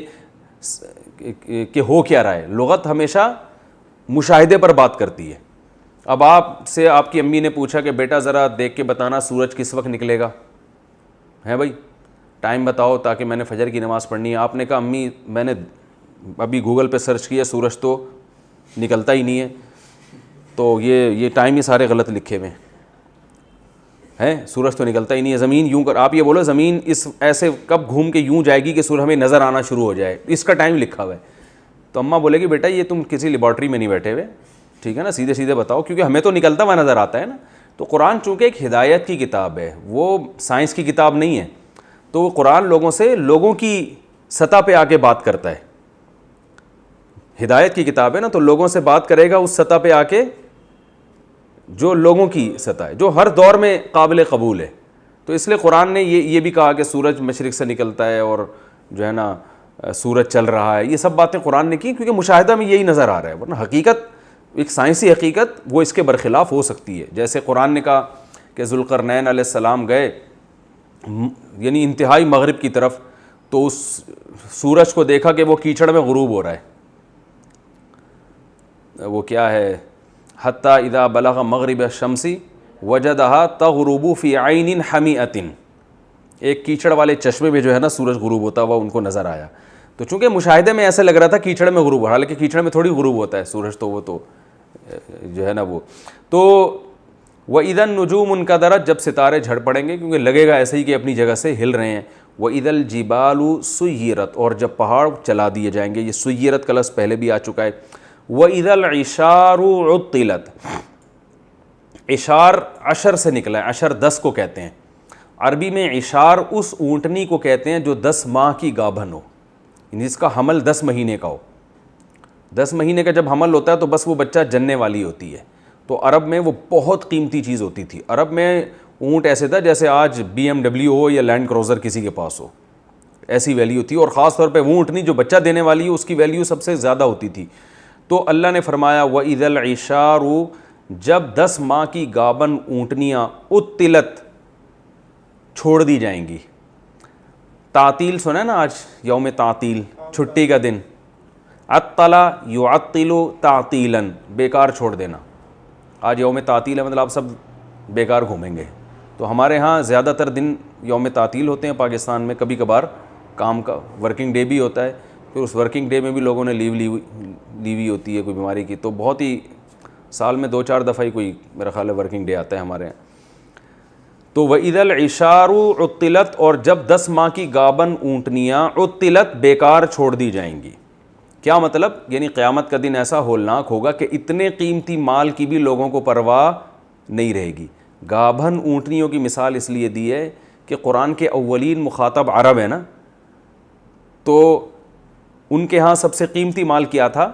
ہو کیا رہا ہے. لغت ہمیشہ مشاہدے پر بات کرتی ہے. اب آپ سے آپ کی امی نے پوچھا کہ بیٹا ذرا دیکھ کے بتانا سورج کس وقت نکلے گا، ہے بھائی ٹائم بتاؤ تاکہ میں نے فجر کی نماز پڑھنی ہے. آپ نے کہا امی میں نے ابھی گوگل پہ سرچ کیا، سورج تو نکلتا ہی نہیں ہے، تو یہ ٹائم ہی سارے غلط لکھے ہوئے ہیں، سورج تو نکلتا ہی نہیں ہے. زمین یوں کر، آپ یہ بولو زمین اس ایسے کب گھوم کے یوں جائے گی کہ سورج ہمیں نظر آنا شروع ہو جائے، اس کا ٹائم لکھا ہوا ہے. تو اماں بولے گی بیٹا یہ تم کسی لیبارٹری میں نہیں بیٹھے ہوئے، ٹھیک ہے نا، سیدھے سیدھے بتاؤ، کیونکہ ہمیں تو نکلتا ہوا نظر آتا ہے نا. تو قرآن چونکہ ایک ہدایت کی کتاب ہے، وہ سائنس کی کتاب نہیں ہے، تو قرآن لوگوں سے لوگوں کی سطح پہ آ کے بات کرتا ہے. ہدایت کی کتاب ہے نا، تو لوگوں سے بات کرے گا اس سطح پہ آ کے جو لوگوں کی سطح ہے، جو ہر دور میں قابل قبول ہے. تو اس لیے قرآن نے یہ بھی کہا کہ سورج مشرق سے نکلتا ہے اور جو ہے نا سورج چل رہا ہے. یہ سب باتیں قرآن نے کی کیونکہ مشاہدہ میں یہی نظر آ رہا ہے، ورنہ حقیقت ایک سائنسی حقیقت وہ اس کے برخلاف ہو سکتی ہے. جیسے قرآن نے کہا کہ ذوالقرنین علیہ السلام گئے یعنی انتہائی مغرب کی طرف، تو اس سورج کو دیکھا کہ وہ کیچڑ میں غروب ہو رہا ہے. وہ کیا ہے، حتی اذا بلغ مغرب الشمس وجدها تغرب فی عین حمیۃ، ایک کیچڑ والے چشمے میں جو ہے نا سورج غروب ہوتا ہوا ان کو نظر آیا. تو چونکہ مشاہدے میں ایسا لگ رہا تھا کیچڑ میں غروب ہو رہا، حالانکہ کیچڑ میں تھوڑی غروب ہوتا ہے سورج، تو وہ تو جو ہے نا وہ. تو وَإِذَا النُّجُومُ انْكَدَرَتْ، جب ستارے جھڑ پڑیں گے، کیونکہ لگے گا ایسے ہی کہ اپنی جگہ سے ہل رہے ہیں. وَإِذَا الْجِبَالُ سُيِّرَتْ، اور جب پہاڑ چلا دیے جائیں گے. یہ سُيِّرت کا لفظ پہلے بھی آ چکا ہے. وَإِذَا الْعِشَارُ عُطِّلَتْ، عشار عشر سے نکلا ہے، عشر 10 کو کہتے ہیں. عربی میں عشار اس اونٹنی کو کہتے ہیں جو 10 ماہ کی گابھن ہو، جس کا حمل 10 مہینے کا ہو. 10 مہینے کا جب حمل ہوتا ہے تو بس وہ بچہ جننے والی ہوتی ہے. تو عرب میں وہ بہت قیمتی چیز ہوتی تھی. عرب میں اونٹ ایسے تھا جیسے آج BMW ہو یا لینڈ کروزر کسی کے پاس ہو، ایسی ویلیو تھی. اور خاص طور پہ وہ اونٹنی جو بچہ دینے والی ہے اس کی ویلیو سب سے زیادہ ہوتی تھی. تو اللہ نے فرمایا وَإِذَا الْعِشَارُ، جب 10 ماہ کی گابن اونٹنیاں عُطِّلَتْ چھوڑ دی جائیں گی. تعطیل سنا ہے نا، آج یوم تعطیل، چھٹی کا دن. عطل یعطل تعطیلا، بیکار چھوڑ دینا. آج یوم تعطیل ہے، مطلب آپ سب بیکار گھومیں گے. تو ہمارے ہاں زیادہ تر دن یوم تعطیل ہوتے ہیں پاکستان میں، کبھی کبھار کام کا ورکنگ ڈے بھی ہوتا ہے. پھر اس ورکنگ ڈے میں بھی لوگوں نے لیو لی ہوئی ہوتی ہے کوئی بیماری کی، تو بہت ہی سال میں 2-4 دفعہ ہی کوئی میرا خیال ہے ورکنگ ڈے آتا ہے ہمارے یہاں. تو وَإِذَا الْعِشَارُ عُطِّلَتْ، اور جب 10 ماہ کی گابن اونٹنیاں عُطِّلَتْ بیکار چھوڑ دی جائیں گی. کیا مطلب؟ یعنی قیامت کا دن ایسا ہولناک ہوگا کہ اتنے قیمتی مال کی بھی لوگوں کو پرواہ نہیں رہے گی. گابھن اونٹنیوں کی مثال اس لیے دی ہے کہ قرآن کے اولین مخاطب عرب ہے نا، تو ان کے ہاں سب سے قیمتی مال کیا تھا؟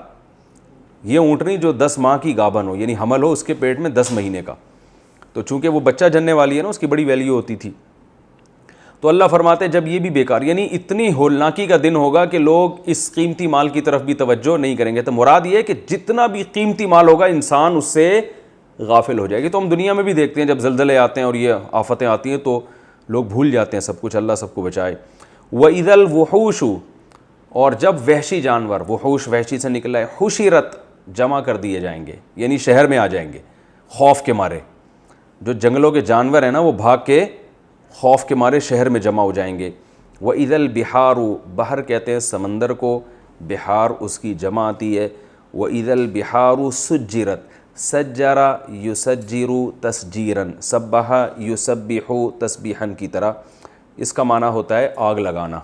یہ اونٹنی جو 10 ماہ کی گابھن ہو، یعنی حمل ہو اس کے پیٹ میں 10 مہینے کا. تو چونکہ وہ بچہ جننے والی ہے نا، اس کی بڑی ویلیو ہوتی تھی. تو اللہ فرماتے ہیں جب یہ بھی بیکار، یعنی اتنی ہولناکی کا دن ہوگا کہ لوگ اس قیمتی مال کی طرف بھی توجہ نہیں کریں گے. تو مراد یہ ہے کہ جتنا بھی قیمتی مال ہوگا انسان اس سے غافل ہو جائے گی. تو ہم دنیا میں بھی دیکھتے ہیں جب زلزلے آتے ہیں اور یہ آفتیں آتی ہیں تو لوگ بھول جاتے ہیں سب کچھ. اللہ سب کو بچائے. وَإِذَا الْوُحُوشُ، اور جب وحشی جانور، وحوش وحشی سے نکلا ہے، حشرت جمع کر دیے جائیں گے، یعنی شہر میں آ جائیں گے خوف کے مارے. جو جنگلوں کے جانور ہیں نا وہ بھاگ کے خوف کے مارے شہر میں جمع ہو جائیں گے. وَإِذَا الْبِحَارُ، بحر کہتے ہیں سمندر کو، بحار اس کی جمع آتی ہے. وَإِذَا الْبِحَارُ سُجِّرَتْ، سجرا یسجر تسجیرا، سبح یسبح تسبیحا کی طرح. اس کا معنی ہوتا ہے آگ لگانا،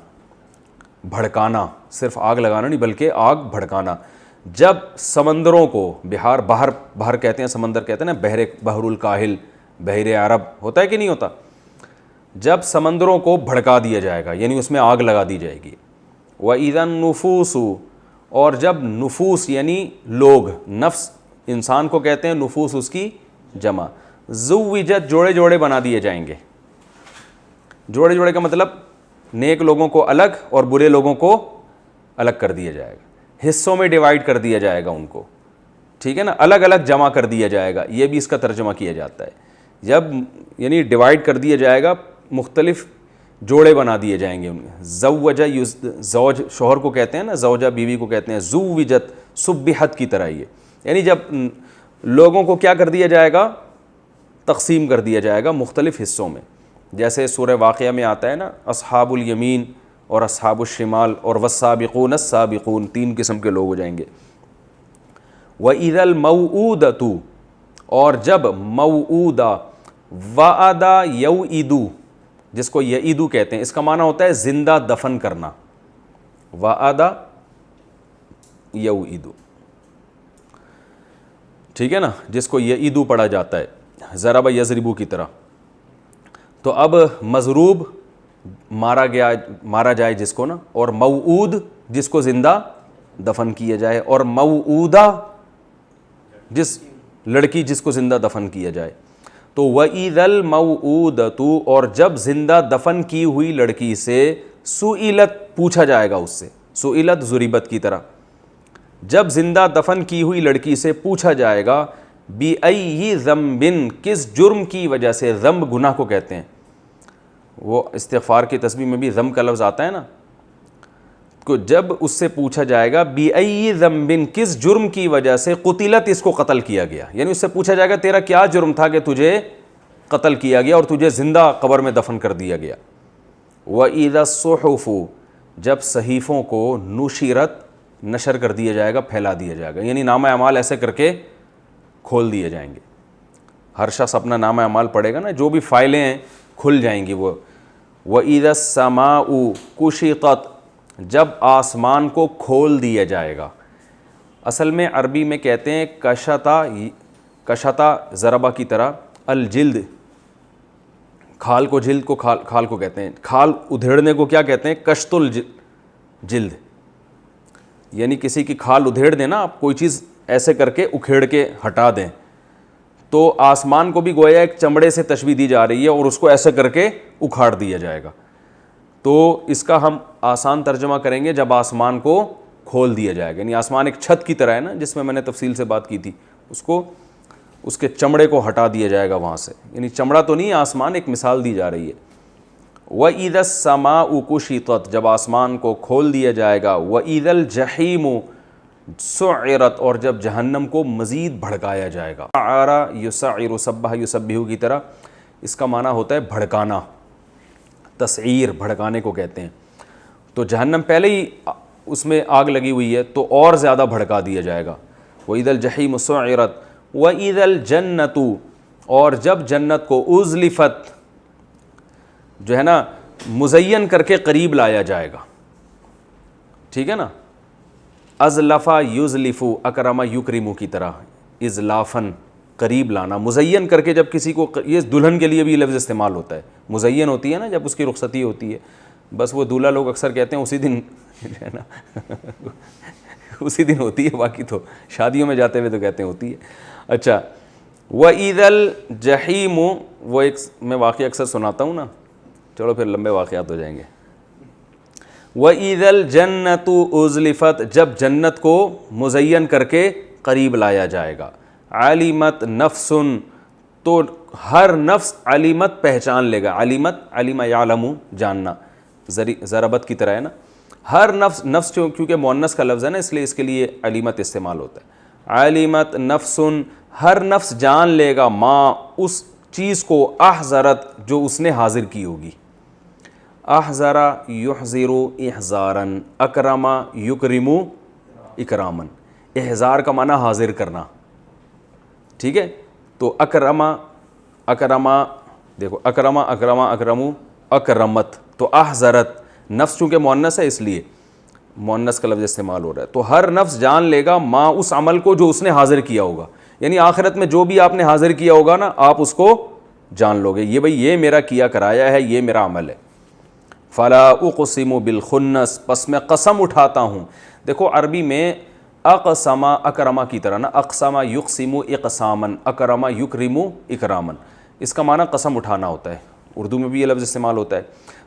بھڑکانا. صرف آگ لگانا نہیں بلکہ آگ بھڑکانا. جب سمندروں کو، بحار، بحر کہتے ہیں سمندر کہتے ہیں نا، بحر الکاہل، بحر عرب ہوتا ہے کہ نہیں ہوتا، جب سمندروں کو بھڑکا دیا جائے گا یعنی اس میں آگ لگا دی جائے گی. وَإِذَا النُّفُوسُ، اور جب نفوس یعنی لوگ، نفس انسان کو کہتے ہیں، نفوس اس کی جمع. زُوِّجَت، جوڑے جوڑے بنا دیے جائیں گے. جوڑے جوڑے کا مطلب نیک لوگوں کو الگ اور برے لوگوں کو الگ کر دیا جائے گا، حصوں میں ڈیوائیڈ کر دیا جائے گا ان کو، ٹھیک ہے نا، الگ الگ جمع کر دیا جائے گا. یہ بھی اس کا ترجمہ کیا جاتا ہے. جب یعنی ڈیوائیڈ کر دیا جائے گا، مختلف جوڑے بنا دیے جائیں گے. زوجہ، زوج شوہر کو کہتے ہیں نا، زوجہ بیوی کو کہتے ہیں. زوجت سبحت کی طرح. یہ یعنی جب لوگوں کو کیا کر دیا جائے گا، تقسیم کر دیا جائے گا مختلف حصوں میں. جیسے سورہ واقعہ میں آتا ہے نا، اصحاب الیمین اور اصحاب الشمال اور والسابقون السابقون، 3 قسم کے لوگ ہو جائیں گے. وَإِذَا الْمَوْعُودَةُ، اور جب موعودہ، وعدہ یوعدو، جس کو یعیدو کہتے ہیں، اس کا معنی ہوتا ہے زندہ دفن کرنا. وعدہ یوعدو، ٹھیک ہے نا، جس کو یعیدو پڑھا جاتا ہے ضرب یضربو کی طرح. تو اب مضروب مارا جائے جس کو نا، اور موعود جس کو زندہ دفن کیا جائے، اور موعودہ جس لڑکی جس کو زندہ دفن کیا جائے. تو وَإِذَا الْمَوْعُودَةُ، اور جب زندہ دفن کی ہوئی لڑکی سے سئلت، پوچھا جائے گا اس سے، سئلت ضربت کی طرح. جب زندہ دفن کی ہوئی لڑکی سے پوچھا جائے گا، بِأَيِّ ذَنبٍ، کس جرم کی وجہ سے، ذنب گناہ کو کہتے ہیں. وہ استغفار کی تسبیح میں بھی ذنب کا لفظ آتا ہے نا، کو جب اس سے پوچھا جائے گا بِأَيِّ ذَنبٍ، کس جرم کی وجہ سے، قتلت، اس کو قتل کیا گیا. یعنی اس سے پوچھا جائے گا تیرا کیا جرم تھا کہ تجھے قتل کیا گیا اور تجھے زندہ قبر میں دفن کر دیا گیا. وَإِذَا الصُّحُفُ، جب صحیفوں کو نشرت، نشر کر دیا جائے گا، پھیلا دیا جائے گا، یعنی نامہ اعمال ایسے کر کے کھول دیے جائیں گے. ہر شخص اپنا نامہ اعمال پڑھے گا نا، جو بھی فائلیں ہیں کھل جائیں گی وہ. وَإِذَا السَّمَاءُ كُشِطَتْ، جب آسمان کو کھول دیا جائے گا. اصل میں عربی میں کہتے ہیں کشتا ضربہ کی طرح، الجلد، کھال کو، جلد کو کھال کو کہتے ہیں. کھال ادھیڑنے کو کیا کہتے ہیں؟ کشت الجلد. یعنی کسی کی کھال ادھیڑ دیں نا آپ، کوئی چیز ایسے کر کے اکھیڑ کے ہٹا دیں. تو آسمان کو بھی گویا ایک چمڑے سے تشبیہ دی جا رہی ہے اور اس کو ایسے کر کے اکھاڑ دیا جائے گا. تو اس کا ہم آسان ترجمہ کریں گے جب آسمان کو کھول دیا جائے گا. یعنی آسمان ایک چھت کی طرح ہے نا، جس میں نے تفصیل سے بات کی تھی، اس کو، اس کے چمڑے کو ہٹا دیا جائے گا وہاں سے. یعنی چمڑا تو نہیں، آسمان ایک مثال دی جا رہی ہے. وَإِذَا السَّمَاءُ كُشِطَتْ، جب آسمان کو کھول دیا جائے گا. وَإِذَا الْجَحِيمُ سُعِّرَتْ، اور جب جہنم کو مزید بھڑکایا جائے گا. سَعَرَ یُسَعِّرُ، سَبَّحَ یُسَبِّحُ کی طرح. اس کا معنی ہوتا ہے بھڑکانا، تسعیر، بھڑکانے کو کہتے ہیں. تو جہنم پہلے ہی اس میں آگ لگی ہوئی ہے تو اور زیادہ بھڑکا دیا جائے گا. وَإِذَا الْجَحِيمُ سُعِّرَتْ وَإِذَا الْجَنَّةُ, اور جب جنت کو اُزْلِفَت جو ہے نا مزین کر کے قریب لایا جائے گا. ٹھیک ہے نا, ازلفا یزلفو اکرما یکرمو کی طرح, ازلافن قریب لانا, مزین کر کے جب کسی کو, یہ دلہن کے لیے بھی لفظ استعمال ہوتا ہے, مزین ہوتی ہے نا جب اس کی رخصتی ہوتی ہے, بس وہ دولہا لوگ اکثر کہتے ہیں اسی دن ہے نا اسی دن ہوتی ہے, باقی تو شادیوں میں جاتے ہوئے تو کہتے ہیں ہوتی ہے. اچھا, وَإِذَا الْجَحِيمُ, وہ ایک میں واقعہ اکثر سناتا ہوں نا, چلو پھر لمبے واقعات ہو جائیں گے. وَإِذَا الْجَنَّةُ أُزْلِفَتْ, جب جنت کو مزین کر کے قریب لایا جائے گا. عَلِمَتْ نَفْسٌ, تو ہر نفس, علیمت پہچان لے گا, علیمت علم یعلم جاننا, ضربت کی طرح ہے نا, ہر نفس, نفس کیونکہ مؤنث کا لفظ ہے نا اس لیے اس کے لیے علیمت استعمال ہوتا ہے. علیمت نفسن, ہر نفس جان لے گا, ما, اس چیز کو, احضرت, جو اس نے حاضر کی ہوگی. احضرا یحضر احضارن, اکرما یکرم اکرامن, احضار کا معنی حاضر کرنا. ٹھیک ہے, تو اکرما, اکرما دیکھو, اکرما اکرما اکرمو اکرمت, تو احضرت, نفس چونکہ مؤنث ہے اس لیے مؤنث کا لفظ استعمال ہو رہا ہے. تو ہر نفس جان لے گا ما, اس عمل کو جو اس نے حاضر کیا ہوگا, یعنی آخرت میں جو بھی آپ نے حاضر کیا ہوگا نا آپ اس کو جان لو گے, یہ بھئی یہ میرا کیا کرایا ہے, یہ میرا عمل ہے. فلا اقسم بالخنس, پس میں قسم اٹھاتا ہوں. دیکھو عربی میں اقسما اکرما کی طرح نا, اقسما یقسم اقسامن, اکرما یکرم اکرامن, اس کا معنی قسم اٹھانا ہوتا ہے, اردو میں بھی یہ لفظ استعمال ہوتا ہے.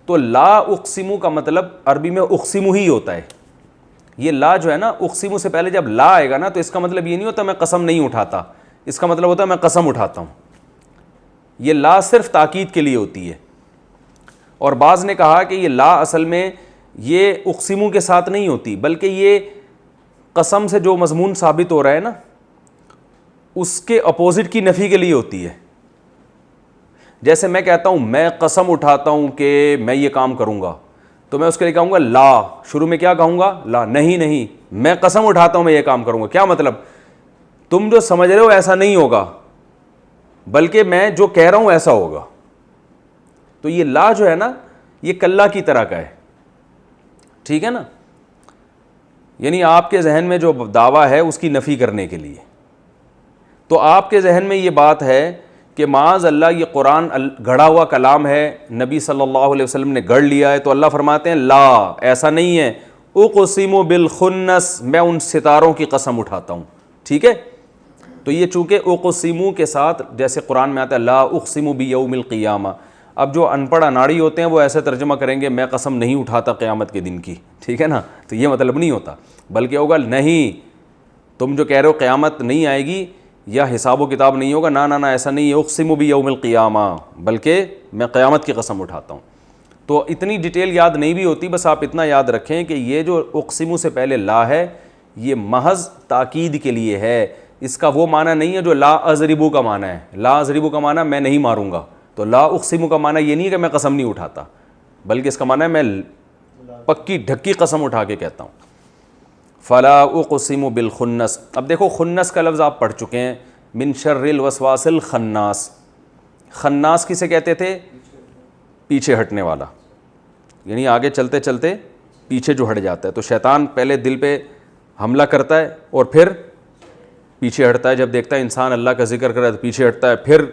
تو لا اقسم کا مطلب عربی میں اقسم ہی ہوتا ہے. یہ لا جو ہے نا, اقسم سے پہلے جب لا آئے گا نا تو اس کا مطلب یہ نہیں ہوتا میں قسم نہیں اٹھاتا, اس کا مطلب ہوتا ہے میں قسم اٹھاتا ہوں. یہ لا صرف تاکید کے لیے ہوتی ہے. اور بعض نے کہا کہ یہ لا اصل میں یہ اقسموں کے ساتھ نہیں ہوتی, بلکہ یہ قسم سے جو مضمون ثابت ہو رہا ہے نا اس کے اپوزٹ کی نفی کے لیے ہوتی ہے. جیسے میں کہتا ہوں میں قسم اٹھاتا ہوں کہ میں یہ کام کروں گا, تو میں اس کے لیے کہوں گا لا, شروع میں کیا کہوں گا, لا, نہیں میں قسم اٹھاتا ہوں میں یہ کام کروں گا. کیا مطلب, تم جو سمجھ رہے ہو ایسا نہیں ہوگا, بلکہ میں جو کہہ رہا ہوں ایسا ہوگا. تو یہ لا جو ہے نا یہ کلا کی طرح کا ہے. ٹھیک ہے نا, یعنی آپ کے ذہن میں جو دعویٰ ہے اس کی نفی کرنے کے لیے. تو آپ کے ذہن میں یہ بات ہے کہ معاذ اللہ یہ قرآن گھڑا ہوا کلام ہے, نبی صلی اللہ علیہ وسلم نے گڑھ لیا ہے, تو اللہ فرماتے ہیں لا, ایسا نہیں ہے. اقسم بالخنس, میں ان ستاروں کی قسم اٹھاتا ہوں. ٹھیک ہے, تو یہ چونکہ اقسم کے ساتھ جیسے قرآن میں آتا ہے لا اقسم بیوم القیامہ, اب جو ان پڑھ اناڑی ہوتے ہیں وہ ایسے ترجمہ کریں گے میں قسم نہیں اٹھاتا قیامت کے دن کی. ٹھیک ہے نا, تو یہ مطلب نہیں ہوتا, بلکہ ہوگا نہیں تم جو کہہ رہے ہو قیامت نہیں آئے گی یا حساب و کتاب نہیں ہوگا, نہ ایسا نہیں ہے. اقسم بیوم القیامہ, بلکہ میں قیامت کی قسم اٹھاتا ہوں. تو اتنی ڈیٹیل یاد نہیں بھی ہوتی, بس آپ اتنا یاد رکھیں کہ یہ جو اقسم سے پہلے لا ہے یہ محض تاکید کے لیے ہے, اس کا وہ معنی نہیں ہے جو لا اضربو کا معنی ہے. لا اضربو کا معنی میں نہیں ماروں گا, تو لا اقسم کا معنی یہ نہیں ہے کہ میں قسم نہیں اٹھاتا, بلکہ اس کا معنی ہے میں پکی ڈھکی قسم اٹھا کے کہتا ہوں. فلا اقسم بالخنس. اب دیکھو خنس کا لفظ آپ پڑھ چکے ہیں, من شر الوسواس الخناس. خناس کسے کہتے تھے, پیچھے ہٹنے والا, یعنی آگے چلتے چلتے پیچھے جو ہٹ جاتا ہے. تو شیطان پہلے دل پہ حملہ کرتا ہے اور پھر پیچھے ہٹتا ہے, جب دیکھتا ہے انسان اللہ کا ذکر کر رہا ہے تو پیچھے ہٹتا ہے, پھر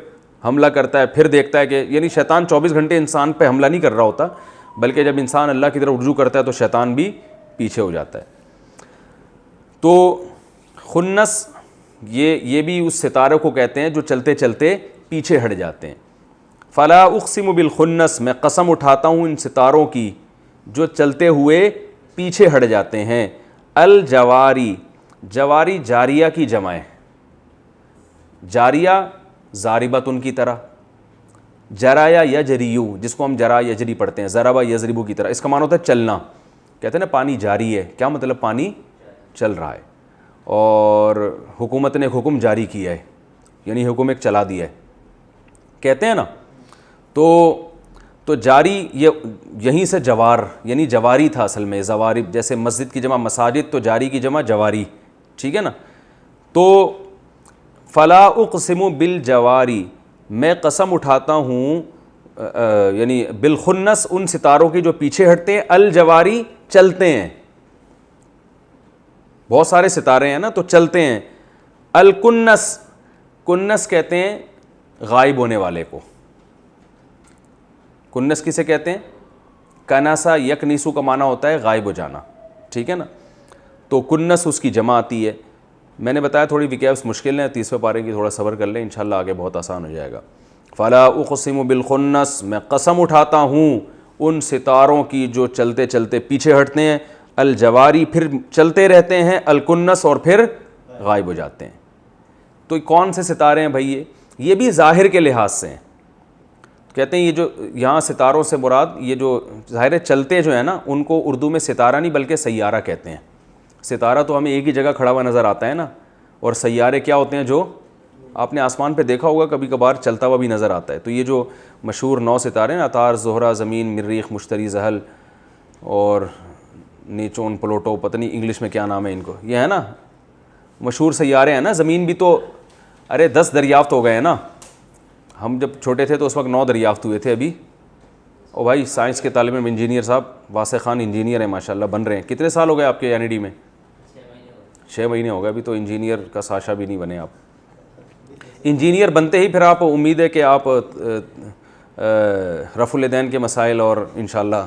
حملہ کرتا ہے, پھر دیکھتا ہے کہ, یعنی شیطان 24 گھنٹے انسان پہ حملہ نہیں کر رہا ہوتا, بلکہ جب انسان اللہ کی طرف رجوع کرتا ہے تو شیطان بھی پیچھے ہو جاتا ہے. تو خنس یہ بھی اس ستارے کو کہتے ہیں جو چلتے چلتے پیچھے ہٹ جاتے ہیں. فلا اقسم بالخنس, میں قسم اٹھاتا ہوں ان ستاروں کی جو چلتے ہوئے پیچھے ہٹ جاتے ہیں. الجواری, جواری جاریہ کی جمع ہے, جاریہ ضاربت ان کی طرح, جرایا یجریو جس کو ہم جرا یجری پڑھتے ہیں, ضربا یضربو کی طرح. اس کا معنی ہوتا ہے چلنا. کہتے ہیں نا پانی جاری ہے, کیا مطلب پانی چل رہا ہے, اور حکومت نے حکم جاری کیا ہے, یعنی حکم ایک چلا دیا ہے, کہتے ہیں نا. تو تو جاری یہیں سے جوار یعنی جواری تھا اصل میں، زوارب، جیسے مسجد کی جمع مساجد تو جاری کی جمع جواری، ٹھیک ہے نا. تو فلا اقسم بالجواری، میں قسم اٹھاتا ہوں یعنی بالخنس، ان ستاروں کی جو پیچھے ہٹتے ہیں، الجواری چلتے ہیں، بہت سارے ستارے ہیں نا تو چلتے ہیں. الکنس، کنس کہتے ہیں غائب ہونے والے کو. کنس کسے کہتے ہیں؟ کناسا یکنیسو کا معنی ہوتا ہے غائب ہو جانا، ٹھیک ہے نا. تو کنس اس کی جمع آتی ہے. میں نے بتایا تھوڑی وکیبس مشکل ہیں، 30ویں پارے کی تھوڑا صبر کر لیں، انشاءاللہ آگے بہت آسان ہو جائے گا. فلا اقسم بالخنس، میں قسم اٹھاتا ہوں ان ستاروں کی جو چلتے چلتے پیچھے ہٹتے ہیں، الجواری پھر چلتے رہتے ہیں، الکنس اور پھر غائب ہو جاتے ہیں. تو کون سے ستارے ہیں بھائی؟ یہ بھی ظاہر کے لحاظ سے ہیں. کہتے ہیں یہ جو یہاں ستاروں سے مراد یہ جو ظاہر چلتے جو ہیں نا، ان کو اردو میں ستارہ نہیں بلکہ سیارہ کہتے ہیں. ستارہ تو ہمیں ایک ہی جگہ کھڑا ہوا نظر آتا ہے نا، اور سیارے کیا ہوتے ہیں جو آپ نے آسمان پہ دیکھا ہوگا کبھی کبھار چلتا ہوا بھی نظر آتا ہے. تو یہ جو مشہور 9 ستارے ہیں، عطارد، زہرہ، زمین، مریخ، مشتری، زحل اور نیچون، پلوٹو، پتہ نہیں انگلش میں کیا نام ہے ان کو، یہ ہے نا مشہور سیارے ہیں نا. زمین بھی تو 10 دریافت ہو گئے ہیں نا. ہم جب چھوٹے تھے تو اس وقت 9 دریافت ہوئے تھے ابھی. او بھائی سائنس کے طالب علم انجینئر صاحب واسع خان انجینئر ہیں ماشاءاللہ، بن رہے ہیں. کتنے سال ہو گئے آپ کے این ای ڈی میں؟ 6 مہینے ہو گئے. ابھی تو انجینئر کا ساشا بھی نہیں بنے آپ. انجینئر بنتے ہی پھر آپ امید ہے کہ آپ رفع الیدین کے مسائل اور انشاءاللہ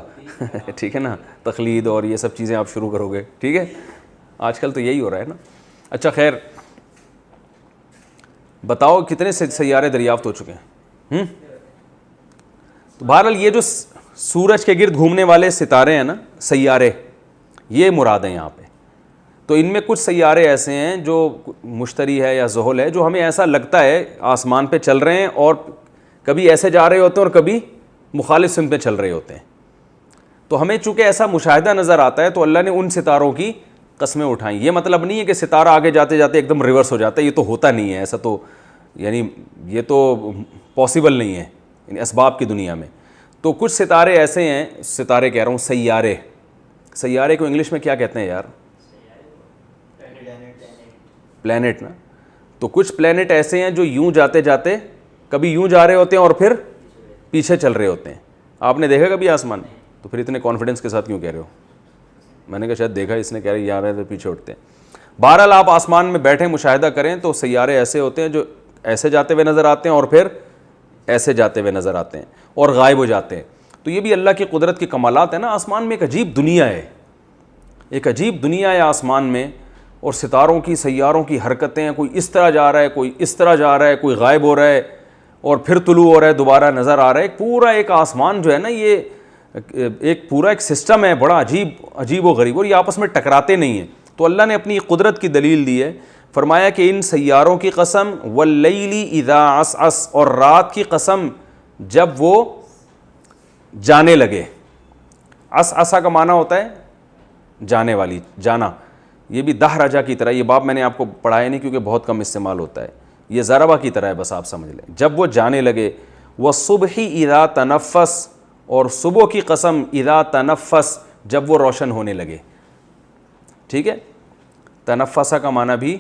ٹھیک ہے نا تقلید اور یہ سب چیزیں آپ شروع کرو گے، ٹھیک ہے. آج کل تو یہی ہو رہا ہے نا. اچھا خیر، بتاؤ کتنے سیارے دریافت ہو چکے ہیں؟ تو بہرحال یہ جو سورج کے گرد گھومنے والے ستارے ہیں نا، سیارے، یہ مراد ہیں یہاں پہ. تو ان میں کچھ سیارے ایسے ہیں جو مشتری ہے یا زحل ہے، جو ہمیں ایسا لگتا ہے آسمان پہ چل رہے ہیں اور کبھی ایسے جا رہے ہوتے ہیں اور کبھی مخالف سمت میں چل رہے ہوتے ہیں. تو ہمیں چونکہ ایسا مشاہدہ نظر آتا ہے تو اللہ نے ان ستاروں کی قسمیں اٹھائیں. یہ مطلب نہیں ہے کہ ستارہ آگے جاتے جاتے ایک دم ریورس ہو جاتا ہے، یہ تو ہوتا نہیں ہے ایسا. تو یعنی یہ تو پاسبل نہیں ہے یعنی اسباب کی دنیا میں. تو کچھ ستارے ایسے ہیں، ستارے کہہ رہا ہوں، سیارے. سیارے کو انگلش میں کیا کہتے ہیں یار؟ پلینٹ نا. تو کچھ پلینٹ ایسے ہیں جو یوں جاتے جاتے کبھی یوں جا رہے ہوتے ہیں اور پھر پیچھے چل رہے ہوتے ہیں. آپ نے دیکھا کبھی آسمان؟ تو پھر اتنے کانفیڈنس کے ساتھ کیوں کہہ رہے ہو؟ میں نے کہا شاید دیکھا، اس نے کہہ رہے یہ آ رہے ہیں تو پیچھے اٹھتے ہیں. بہرحال آپ آسمان میں بیٹھے مشاہدہ کریں تو سیارے ایسے ہوتے ہیں جو ایسے جاتے ہوئے نظر آتے ہیں اور پھر ایسے جاتے ہوئے نظر آتے ہیں اور غائب ہو جاتے ہیں. تو یہ بھی اللہ کی قدرت کے کمالات ہیں نا. آسمان میں ایک عجیب دنیا ہے، ایک عجیب دنیا ہے آسمان میں. اور ستاروں کی، سیاروں کی حرکتیں، کوئی اس طرح جا رہا ہے، کوئی اس طرح جا رہا ہے، کوئی غائب ہو رہا ہے اور پھر طلوع ہو رہا ہے، دوبارہ نظر آ رہا ہے. پورا ایک آسمان جو ہے نا، یہ ایک پورا ایک سسٹم ہے بڑا عجیب و غریب، اور یہ آپس میں ٹکراتے نہیں ہیں. تو اللہ نے اپنی قدرت کی دلیل دی ہے. فرمایا کہ ان سیاروں کی قسم، واللیل اذا عسعس، اور رات کی قسم جب وہ جانے لگے. عسعسا کا معنی ہوتا ہے جانے والی، جانا. یہ بھی دہ رجا کی طرح، یہ باب میں نے آپ کو پڑھایا نہیں کیونکہ بہت کم استعمال ہوتا ہے. یہ ضربہ کی طرح ہے، بس آپ سمجھ لیں. جب وہ جانے لگے. والصبح اذا تنفس، اور صبح کی قسم اذا تنفس، جب وہ روشن ہونے لگے. ٹھیک ہے، تنفسہ کا معنی بھی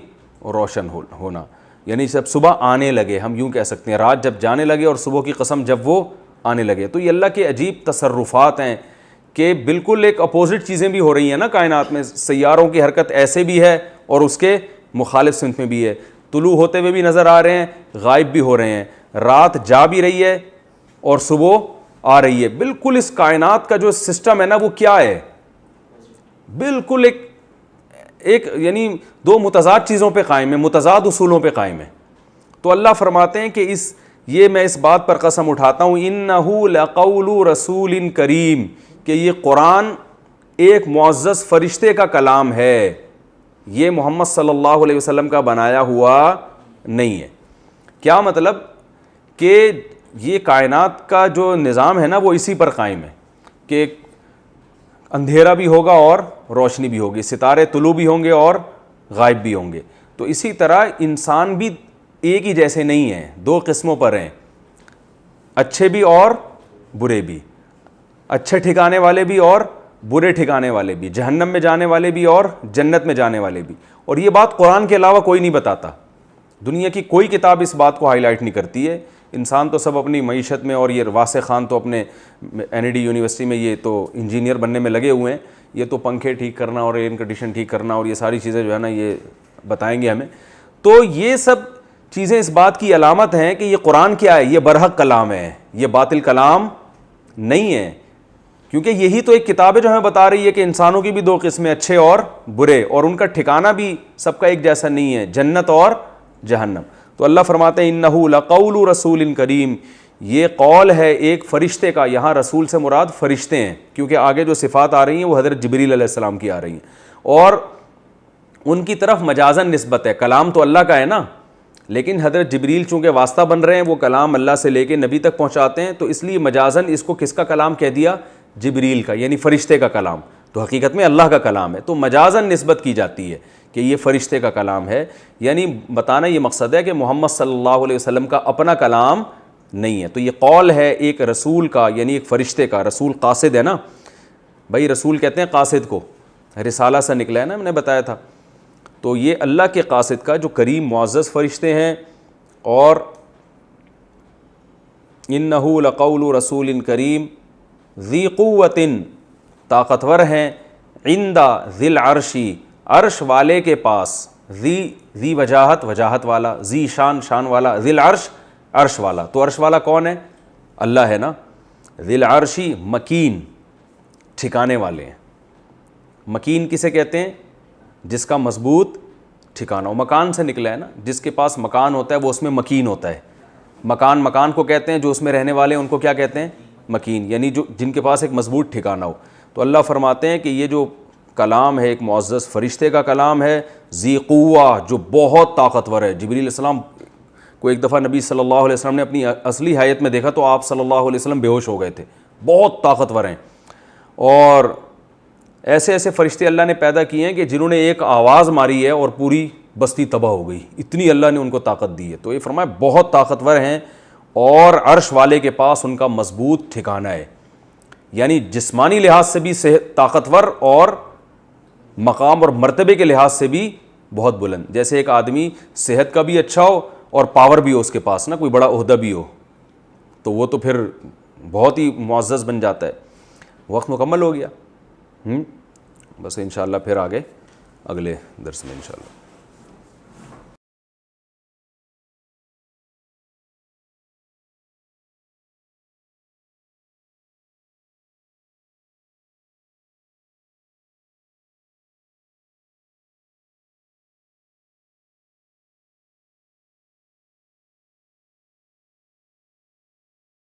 روشن ہونا، یعنی جب صبح آنے لگے، ہم یوں کہہ سکتے ہیں رات جب جانے لگے اور صبح کی قسم جب وہ آنے لگے. تو یہ اللہ کے عجیب تصرفات ہیں کہ بالکل ایک اپوزٹ چیزیں بھی ہو رہی ہیں نا کائنات میں. سیاروں کی حرکت ایسے بھی ہے اور اس کے مخالف سمت میں بھی ہے. طلوع ہوتے ہوئے بھی نظر آ رہے ہیں، غائب بھی ہو رہے ہیں. رات جا بھی رہی ہے اور صبح آ رہی ہے. بالکل اس کائنات کا جو سسٹم ہے نا وہ کیا ہے؟ بالکل ایک یعنی دو متضاد چیزوں پہ قائم ہے، متضاد اصولوں پہ قائم ہے. تو اللہ فرماتے ہیں کہ یہ میں اس بات پر قسم اٹھاتا ہوں، انہ لقول رسول کریم، کہ یہ قرآن ایک معزز فرشتے کا کلام ہے، یہ محمد صلی اللہ علیہ وسلم کا بنایا ہوا نہیں ہے. کیا مطلب؟ کہ یہ کائنات کا جو نظام ہے نا وہ اسی پر قائم ہے کہ اندھیرا بھی ہوگا اور روشنی بھی ہوگی، ستارے طلوع بھی ہوں گے اور غائب بھی ہوں گے. تو اسی طرح انسان بھی ایک ہی جیسے نہیں ہیں، دو قسموں پر ہیں، اچھے بھی اور برے بھی. اچھے ٹھکانے والے بھی اور برے ٹھکانے والے بھی، جہنم میں جانے والے بھی اور جنت میں جانے والے بھی. اور یہ بات قرآن کے علاوہ کوئی نہیں بتاتا. دنیا کی کوئی کتاب اس بات کو ہائی لائٹ نہیں کرتی ہے. انسان تو سب اپنی معیشت میں، اور یہ واسع خان تو اپنے NED یونیورسٹی میں یہ تو انجینئر بننے میں لگے ہوئے ہیں. یہ تو پنکھے ٹھیک کرنا اور ایئر کنڈیشن ٹھیک کرنا اور یہ ساری چیزیں جو ہے نا یہ بتائیں گے ہمیں. تو یہ سب چیزیں اس بات کی علامت ہیں کہ یہ قرآن کیا ہے، یہ برحق کلام ہے، یہ باطل کلام نہیں ہے. کیونکہ یہی تو ایک کتاب ہے جو ہمیں بتا رہی ہے کہ انسانوں کی بھی دو قسمیں، اچھے اور برے، اور ان کا ٹھکانہ بھی سب کا ایک جیسا نہیں ہے، جنت اور جہنم. تو اللہ فرماتے ہیں انہ لقول رسول کریم، یہ قول ہے ایک فرشتے کا. یہاں رسول سے مراد فرشتے ہیں، کیونکہ آگے جو صفات آ رہی ہیں وہ حضرت جبریل علیہ السلام کی آ رہی ہیں، اور ان کی طرف مجازن نسبت ہے. کلام تو اللہ کا ہے نا، لیکن حضرت جبریل چونکہ واسطہ بن رہے ہیں، وہ کلام اللہ سے لے کے نبی تک پہنچاتے ہیں، تو اس لیے مجازن اس کو کس کا کلام کہہ دیا؟ جبریل کا، یعنی فرشتے کا کلام. تو حقیقت میں اللہ کا کلام ہے، تو مجازن نسبت کی جاتی ہے کہ یہ فرشتے کا کلام ہے. یعنی بتانا یہ مقصد ہے کہ محمد صلی اللہ علیہ وسلم کا اپنا کلام نہیں ہے. تو یہ قول ہے ایک رسول کا، یعنی ایک فرشتے کا. رسول قاصد ہے نا بھائی، رسول کہتے ہیں قاصد کو، رسالہ سے نکلا ہے نا، میں نے بتایا تھا. تو یہ اللہ کے قاصد کا جو کریم معزز فرشتے ہیں. اور انہ لقول رسول کریم ذی قوت، طاقتور ہیں، عند ذی العرشی، عرش والے کے پاس. ذی وجاہت، وجاہت والا، ذی شان، شان والا، ذی العرش، عرش والا. تو عرش والا کون ہے؟ اللہ ہے نا. ذی العرشی، مکین، ٹھکانے والے ہیں. مکین کسے کہتے ہیں؟ جس کا مضبوط ٹھکانہ ہو. مکان سے نکلا ہے نا، جس کے پاس مکان ہوتا ہے وہ اس میں مکین ہوتا ہے. مکان کو کہتے ہیں، جو اس میں رہنے والے ان کو کیا کہتے ہیں؟ مکین، یعنی جو جن کے پاس ایک مضبوط ٹھکانہ ہو. تو اللہ فرماتے ہیں کہ یہ جو کلام ہے ایک معزز فرشتے کا کلام ہے، ذی قوہ، جو بہت طاقتور ہے. جبریل علیہ السلام کو ایک دفعہ نبی صلی اللہ علیہ وسلم نے اپنی اصلی حیت میں دیکھا تو آپ صلی اللہ علیہ وسلم بے ہوش ہو گئے تھے. بہت طاقتور ہیں. اور ایسے ایسے فرشتے اللہ نے پیدا کیے ہیں کہ جنہوں نے ایک آواز ماری ہے اور پوری بستی تباہ ہو گئی، اتنی اللہ نے ان کو طاقت دی ہے. تو یہ فرمایا بہت طاقتور ہیں، اور عرش والے کے پاس ان کا مضبوط ٹھکانہ ہے. یعنی جسمانی لحاظ سے بھی طاقتور، اور مقام اور مرتبے کے لحاظ سے بھی بہت بلند. جیسے ایک آدمی صحت کا بھی اچھا ہو اور پاور بھی ہو اس کے پاس نا، کوئی بڑا عہدہ بھی ہو، تو وہ تو پھر بہت ہی معزز بن جاتا ہے. وقت مکمل ہو گیا. بس انشاءاللہ پھر آگے اگلے درس میں انشاءاللہ.